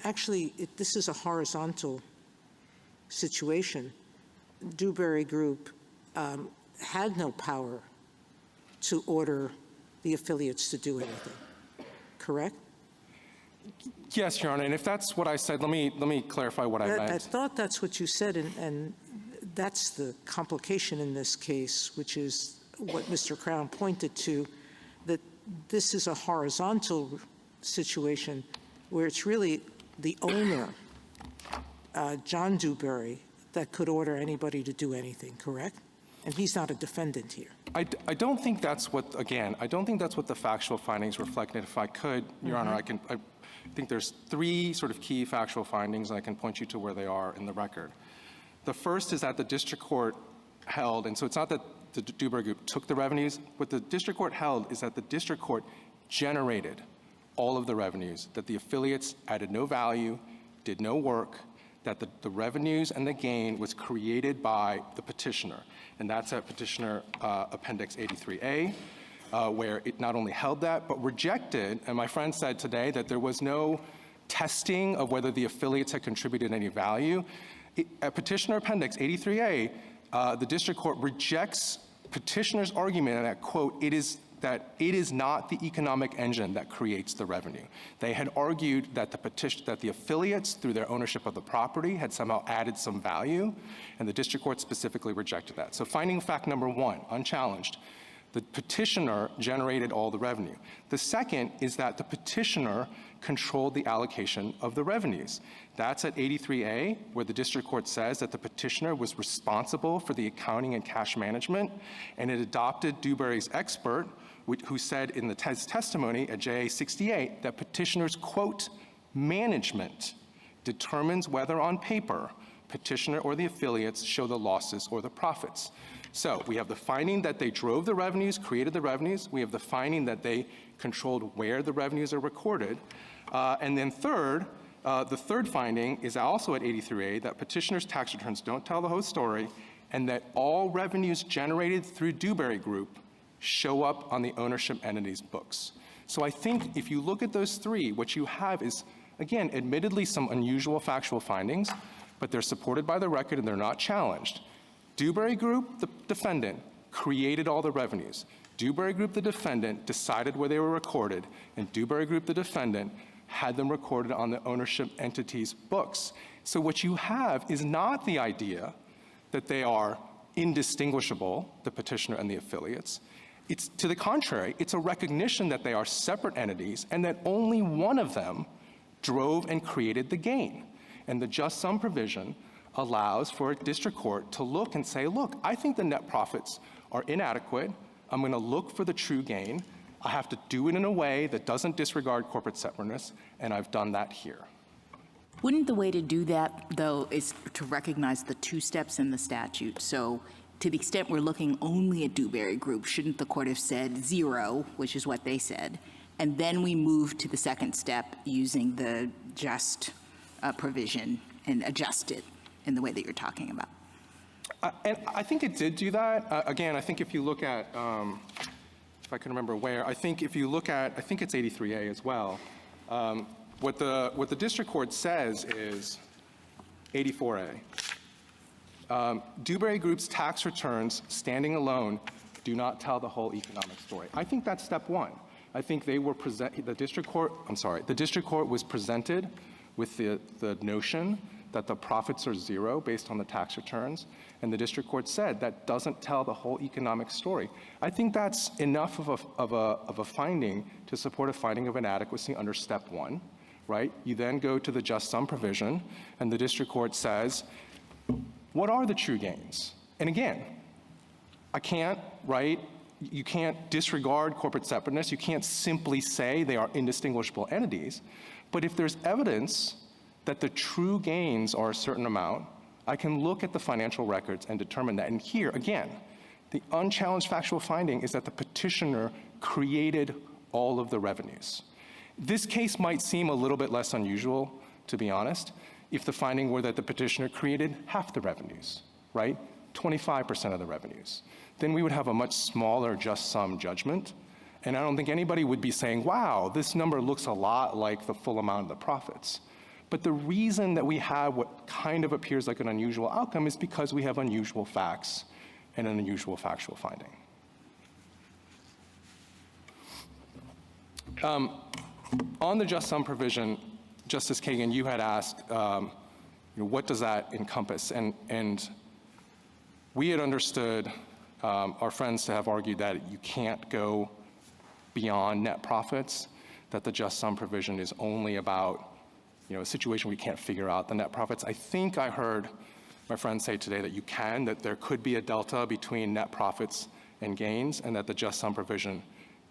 actually, this is a horizontal situation. Dewberry Group had no power to order the affiliates to do anything, correct? Yes, Your Honor, and if that's what I said, let me clarify what I meant. I thought that's what you said, and that's the complication in this case, which is what Mr. Crown pointed to, that this is a horizontal situation where it's really the owner, John Dewberry, that could order anybody to do anything, correct? And he's not a defendant here. I don't think that's what, again, I don't think that's what the factual findings reflect. And if I could, Your Honor, I think there's three sort of key factual findings, and I can point you to where they are in the record. The first is that the district court held, and so it's not that the Dewberry Group took the revenues. What the district court held is that the district court generated all of the revenues, that the affiliates added no value, did no work, that the revenues and the gain was created by the petitioner. And that's at Petitioner Appendix 83A, where it not only held that, but rejected, and my friend said today that there was no testing of whether the affiliates had contributed any value. At Petitioner Appendix 83A, the district court rejects petitioner's argument that, quote, it is not the economic engine that creates the revenue. They had argued that the affiliates, through their ownership of the property, had somehow added some value, and the district court specifically rejected that. So finding fact number one, unchallenged, the petitioner generated all the revenue. The second is that the petitioner controlled the allocation of the revenues. That's at 83A, where the district court says that the petitioner was responsible for the accounting and cash management, and it adopted Dewberry's expert, who said in the testimony at JA 68 that petitioner's, quote, management determines whether on paper petitioner or the affiliates show the losses or the profits. So we have the finding that they drove the revenues, created the revenues. We have the finding that they controlled where the revenues are recorded. And then third, the third finding is also at 83A, that petitioner's tax returns don't tell the whole story, and that all revenues generated through Dewberry Group show up on the ownership entity's books. So I think if you look at those three, what you have is, again, admittedly some unusual factual findings, but they're supported by the record and they're not challenged. Dewberry Group, the defendant, created all the revenues. Dewberry Group, the defendant, decided where they were recorded, and Dewberry Group, the defendant, had them recorded on the ownership entity's books. So what you have is not the idea that they are indistinguishable, the petitioner and the affiliates. It's to the contrary, it's a recognition that they are separate entities and that only one of them drove and created the gain. And the just sum provision allows for a district court to look and say, look, I think the net profits are inadequate. I'm going to look for the true gain. I have to do it in a way that doesn't disregard corporate separateness, and I've done that here. Wouldn't the way to do that, though, is to recognize the two steps in the statute? So to the extent we're looking only at Dewberry Group, shouldn't the court have said 0, which is what they said, and then we move to the second step using the just provision and adjust it in the way that you're talking about? And I think it did do that. Again, I think if you look at, if I can remember where, I think if you look at, I think it's 83A as well. What the district court says is 84A. Dewberry Group's tax returns, standing alone, do not tell the whole economic story. I think that's step one. I think they were the district court was presented with the notion that the profits are 0 based on the tax returns, and the district court said that doesn't tell the whole economic story. I think that's enough of a finding to support a finding of inadequacy under step 1, right? You then go to the just sum provision, and the district court says, what are the true gains? And again, I can't, right? You can't disregard corporate separateness. You can't simply say they are indistinguishable entities. But if there's evidence that the true gains are a certain amount, I can look at the financial records and determine that. And here, again, the unchallenged factual finding is that the petitioner created all of the revenues. This case might seem a little bit less unusual, to be honest, if the finding were that the petitioner created half the revenues, right? 25% of the revenues. Then we would have a much smaller just sum judgment. And I don't think anybody would be saying, wow, this number looks a lot like the full amount of the profits. But the reason that we have what kind of appears like an unusual outcome is because we have unusual facts and an unusual factual finding. On the just sum provision, Justice Kagan, you had asked, what does that encompass? And we had understood our friends to have argued that you can't go beyond net profits, that the just sum provision is only about a situation where you can't figure out the net profits. I think I heard my friend say today that you can, that there could be a delta between net profits and gains, and that the just sum provision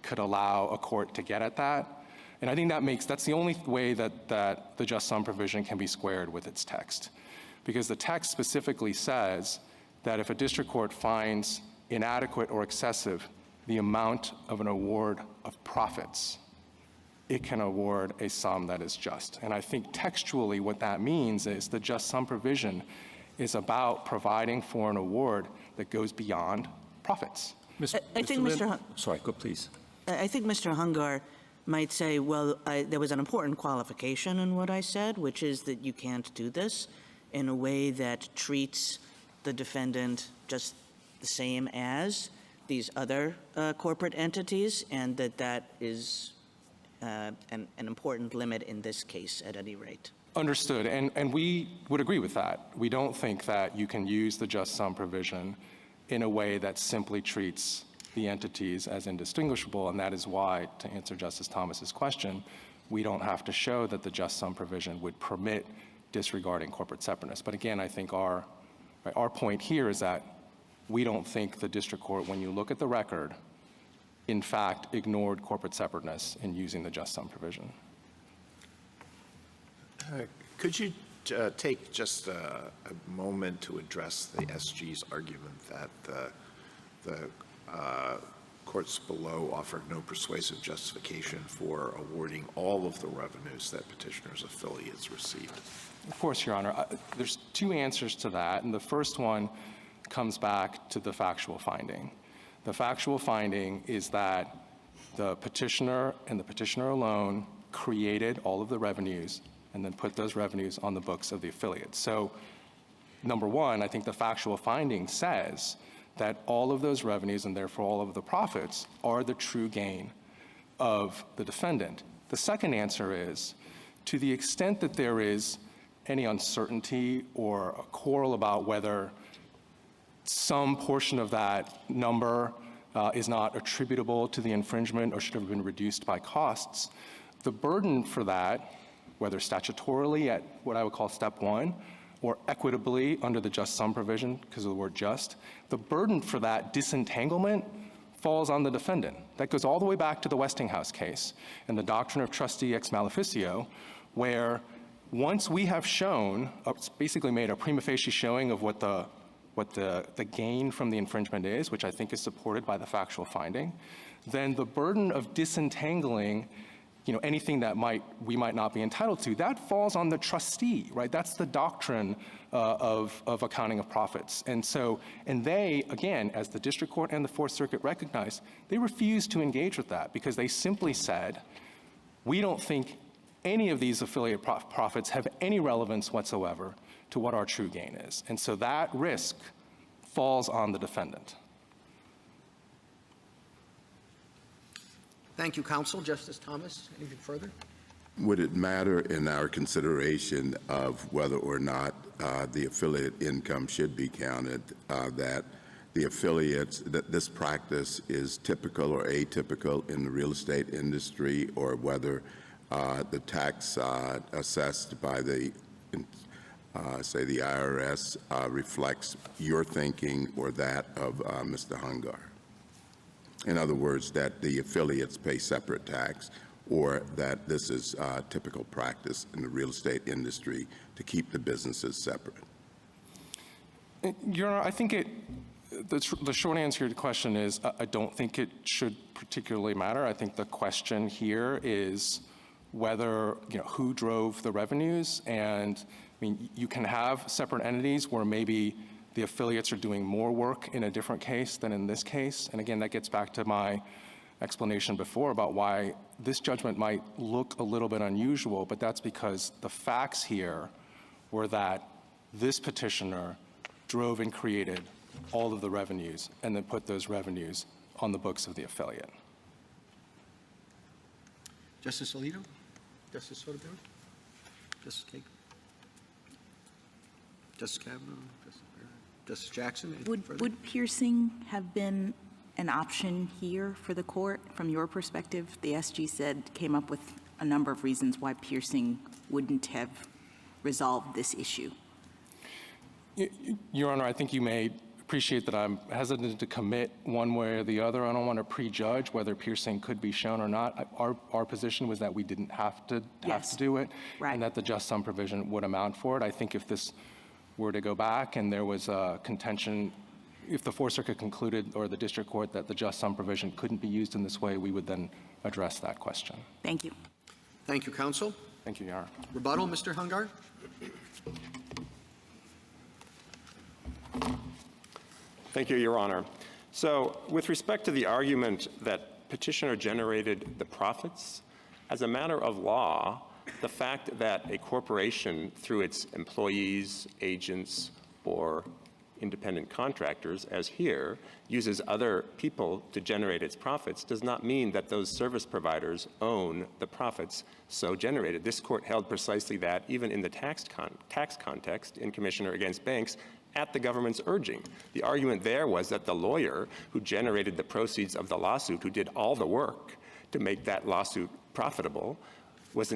could allow a court to get at that. And I think that's the only way that the just sum provision can be squared with its text. Because the text specifically says that if a district court finds inadequate or excessive the amount of an award of profits, it can award a sum that is just. And I think textually what that means is the just sum provision is about providing for an award that goes beyond profits. I think Mr. Sorry, go please. I think Mr. Hungar might say, well, there was an important qualification in what I said, which is that you can't do this in a way that treats the defendant just the same as these other corporate entities, and that is an important limit in this case at any rate. Understood, and we would agree with that. We don't think that you can use the just sum provision in a way that simply treats the entities as indistinguishable, and that is why, to answer Justice Thomas's question, we don't have to show that the just sum provision would permit disregarding corporate separateness. But again, I think our point here is that we don't think the district court, when you look at the record, in fact ignored corporate separateness in using the just sum provision. Could you take just a moment to address the SG's argument that the courts below offered no persuasive justification for awarding all of the revenues that petitioners' affiliates received? Of course, Your Honor. There's two answers to that, and the first one comes back to the factual finding. The factual finding is that the petitioner and the petitioner alone created all of the revenues and then put those revenues on the books of the affiliates. So, number one, I think the factual finding says that all of those revenues and therefore all of the profits are the true gain of the defendant. The second answer is, to the extent that there is any uncertainty or a quarrel about whether some portion of that number is not attributable to the infringement or should have been reduced by costs, the burden for that, whether statutorily at what I would call step one or equitably under the just sum provision because of the word just, the burden for that disentanglement falls on the defendant. That goes all the way back to the Westinghouse case and the doctrine of trustee ex maleficio, where once we have shown, basically made a prima facie showing of what the gain from the infringement is, which I think is supported by the factual finding, then the burden of disentangling anything that we might not be entitled to, that falls on the trustee, right? That's the doctrine of accounting of profits. And they, again, as the district court and the Fourth Circuit recognized, they refused to engage with that because they simply said, we don't think any of these affiliate profits have any relevance whatsoever to what our true gain is. And so that risk falls on the defendant. Thank you, counsel. Justice Thomas, anything further? Would it matter in our consideration of whether or not the affiliate income should be counted that the affiliates, that this practice is typical or atypical in the real estate industry, or whether the tax assessed by the, say, the IRS reflects your thinking or that of Mr. Hungar? In other words, that the affiliates pay separate tax, or that this is typical practice in the real estate industry to keep the businesses separate? Your Honor, I think the short answer to your question is I don't think it should particularly matter. I think the question here is whether, who drove the revenues. And I mean, you can have separate entities where maybe the affiliates are doing more work in a different case than in this case. And again, that gets back to my explanation before about why this judgment might look a little bit unusual, but that's because the facts here were that this petitioner drove and created all of the revenues and then put those revenues on the books of the affiliate. Justice Alito? Justice Sotomayor? Justice Kagan? Justice Kavanaugh? Justice Jackson? Would piercing have been an option here for the court? From your perspective, the SG came up with a number of reasons why piercing wouldn't have resolved this issue. Your Honor, I think you may appreciate that I'm hesitant to commit one way or the other. I don't want to prejudge whether piercing could be shown or not. Our position was that we didn't have to do it, Right. and that the just sum provision would amount for it. I think if this were to go back and there was a contention, if the Fourth Circuit concluded, or the district court, that the just sum provision couldn't be used in this way, we would then address that question. Thank you. Thank you, counsel. Thank you, Your Honor. Rebuttal, Mr. Hungar? Thank you, Your Honor. So with respect to the argument that petitioner generated the profits, as a matter of law, the fact that a corporation, through its employees, agents, or independent contractors, as here, uses other people to generate its profits does not mean that those service providers own the profits so generated. This court held precisely that, even in the tax context in Commissioner Against Banks, at the government's urging. The argument there was that the lawyer who generated the proceeds of the lawsuit, who did all the work to make that lawsuit profitable, was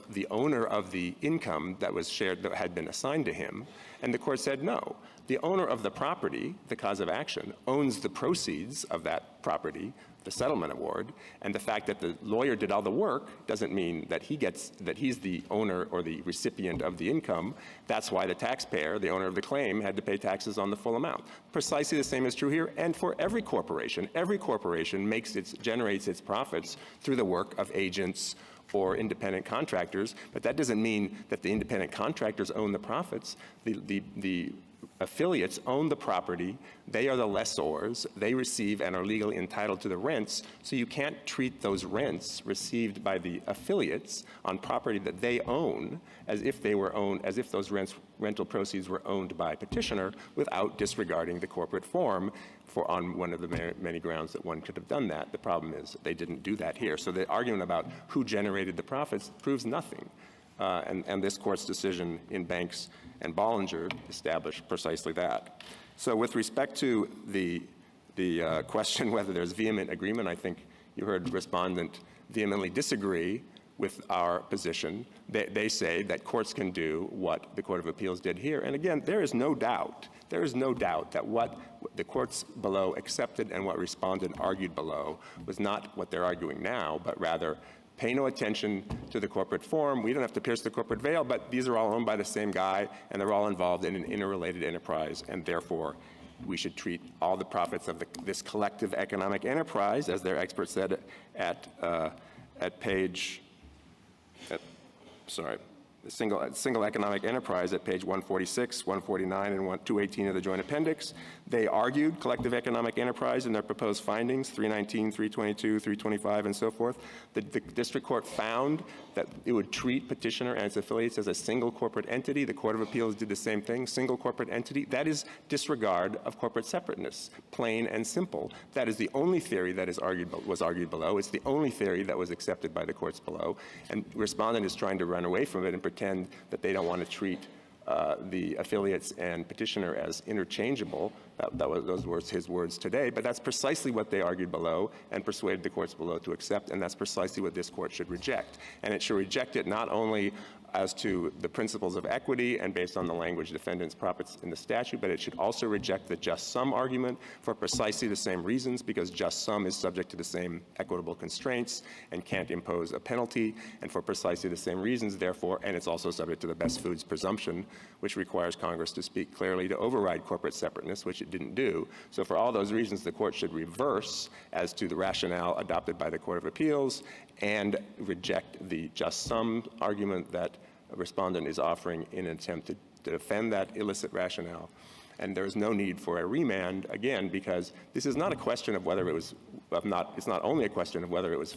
the owner of the income that was shared, that had been assigned to him. And the court said, no, the owner of the property, the cause of action, owns the proceeds of that property, the settlement award, and the fact that the lawyer did all the work doesn't mean that he's the owner or the recipient of the income. That's why the taxpayer, the owner of the claim, had to pay taxes on the full amount. Precisely the same is true here, and for every corporation. Every corporation generates its profits through the work of agents or independent contractors, but that doesn't mean that the independent contractors own the profits. The affiliates own the property. They are the lessors. They receive and are legally entitled to the rents, so you can't treat those rents received by the affiliates on property that they own as if they were owned, as if those rental proceeds were owned by petitioner, without disregarding the corporate form on one of the many grounds that one could have done that. The problem is they didn't do that here. So the argument about who generated the profits proves nothing. And this court's decision in Banks and Bollinger established precisely that. So with respect to the question whether there's vehement agreement, I think you heard respondent vehemently disagree with our position. They say that courts can do what the Court of Appeals did here. And again, there is no doubt that what the courts below accepted and what respondent argued below was not what they're arguing now, but rather pay no attention to the corporate form. We don't have to pierce the corporate veil, but these are all owned by the same guy, and they're all involved in an interrelated enterprise, and therefore we should treat all the profits of this collective economic enterprise, as their expert said at page, the single economic enterprise at page 146, 149, and 218 of the Joint Appendix. They argued collective economic enterprise in their proposed findings, 319, 322, 325, and so forth. The district court found that it would treat petitioner and its affiliates as a single corporate entity. The Court of Appeals did the same thing, single corporate entity. That is disregard of corporate separateness, plain and simple. That is the only theory that was argued below. It's the only theory that was accepted by the courts below. And respondent is trying to run away from it and pretend that they don't want to treat the affiliates and petitioner as interchangeable. Those were his words today, but that's precisely what they argued below and persuaded the courts below to accept, and that's precisely what this court should reject. And it should reject it not only as to the principles of equity and based on the language defendants profits in the statute, but it should also reject the just sum argument for precisely the same reasons, because just sum is subject to the same equitable constraints and can't impose a penalty, and for precisely the same reasons, therefore, and it's also subject to the best foods presumption, which requires Congress to speak clearly to override corporate separateness, which it didn't do. So for all those reasons, the court should reverse as to the rationale adopted by the Court of Appeals and reject the just sum argument that a respondent is offering in an attempt to defend that illicit rationale. And there is no need for a remand, again, because this is not a question of whether it was, it's not only a question of whether it was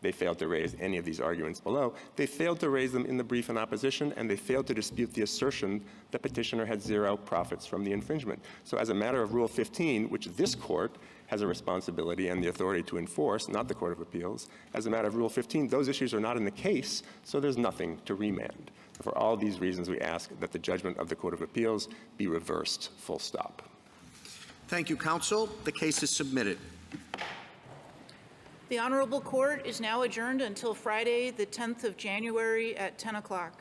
they failed to raise any of these arguments below. They failed to raise them in the brief in opposition, and they failed to dispute the assertion that petitioner had zero profits from the infringement. So as a matter of Rule 15, which this court has a responsibility and the authority to enforce, not the Court of Appeals, as a matter of Rule 15, those issues are not in the case, so there's nothing to remand. For all these reasons, we ask that the judgment of the Court of Appeals be reversed, full stop. Thank you, counsel. The case is submitted. The Honorable Court is now adjourned until Friday, the 10th of January at 10 o'clock.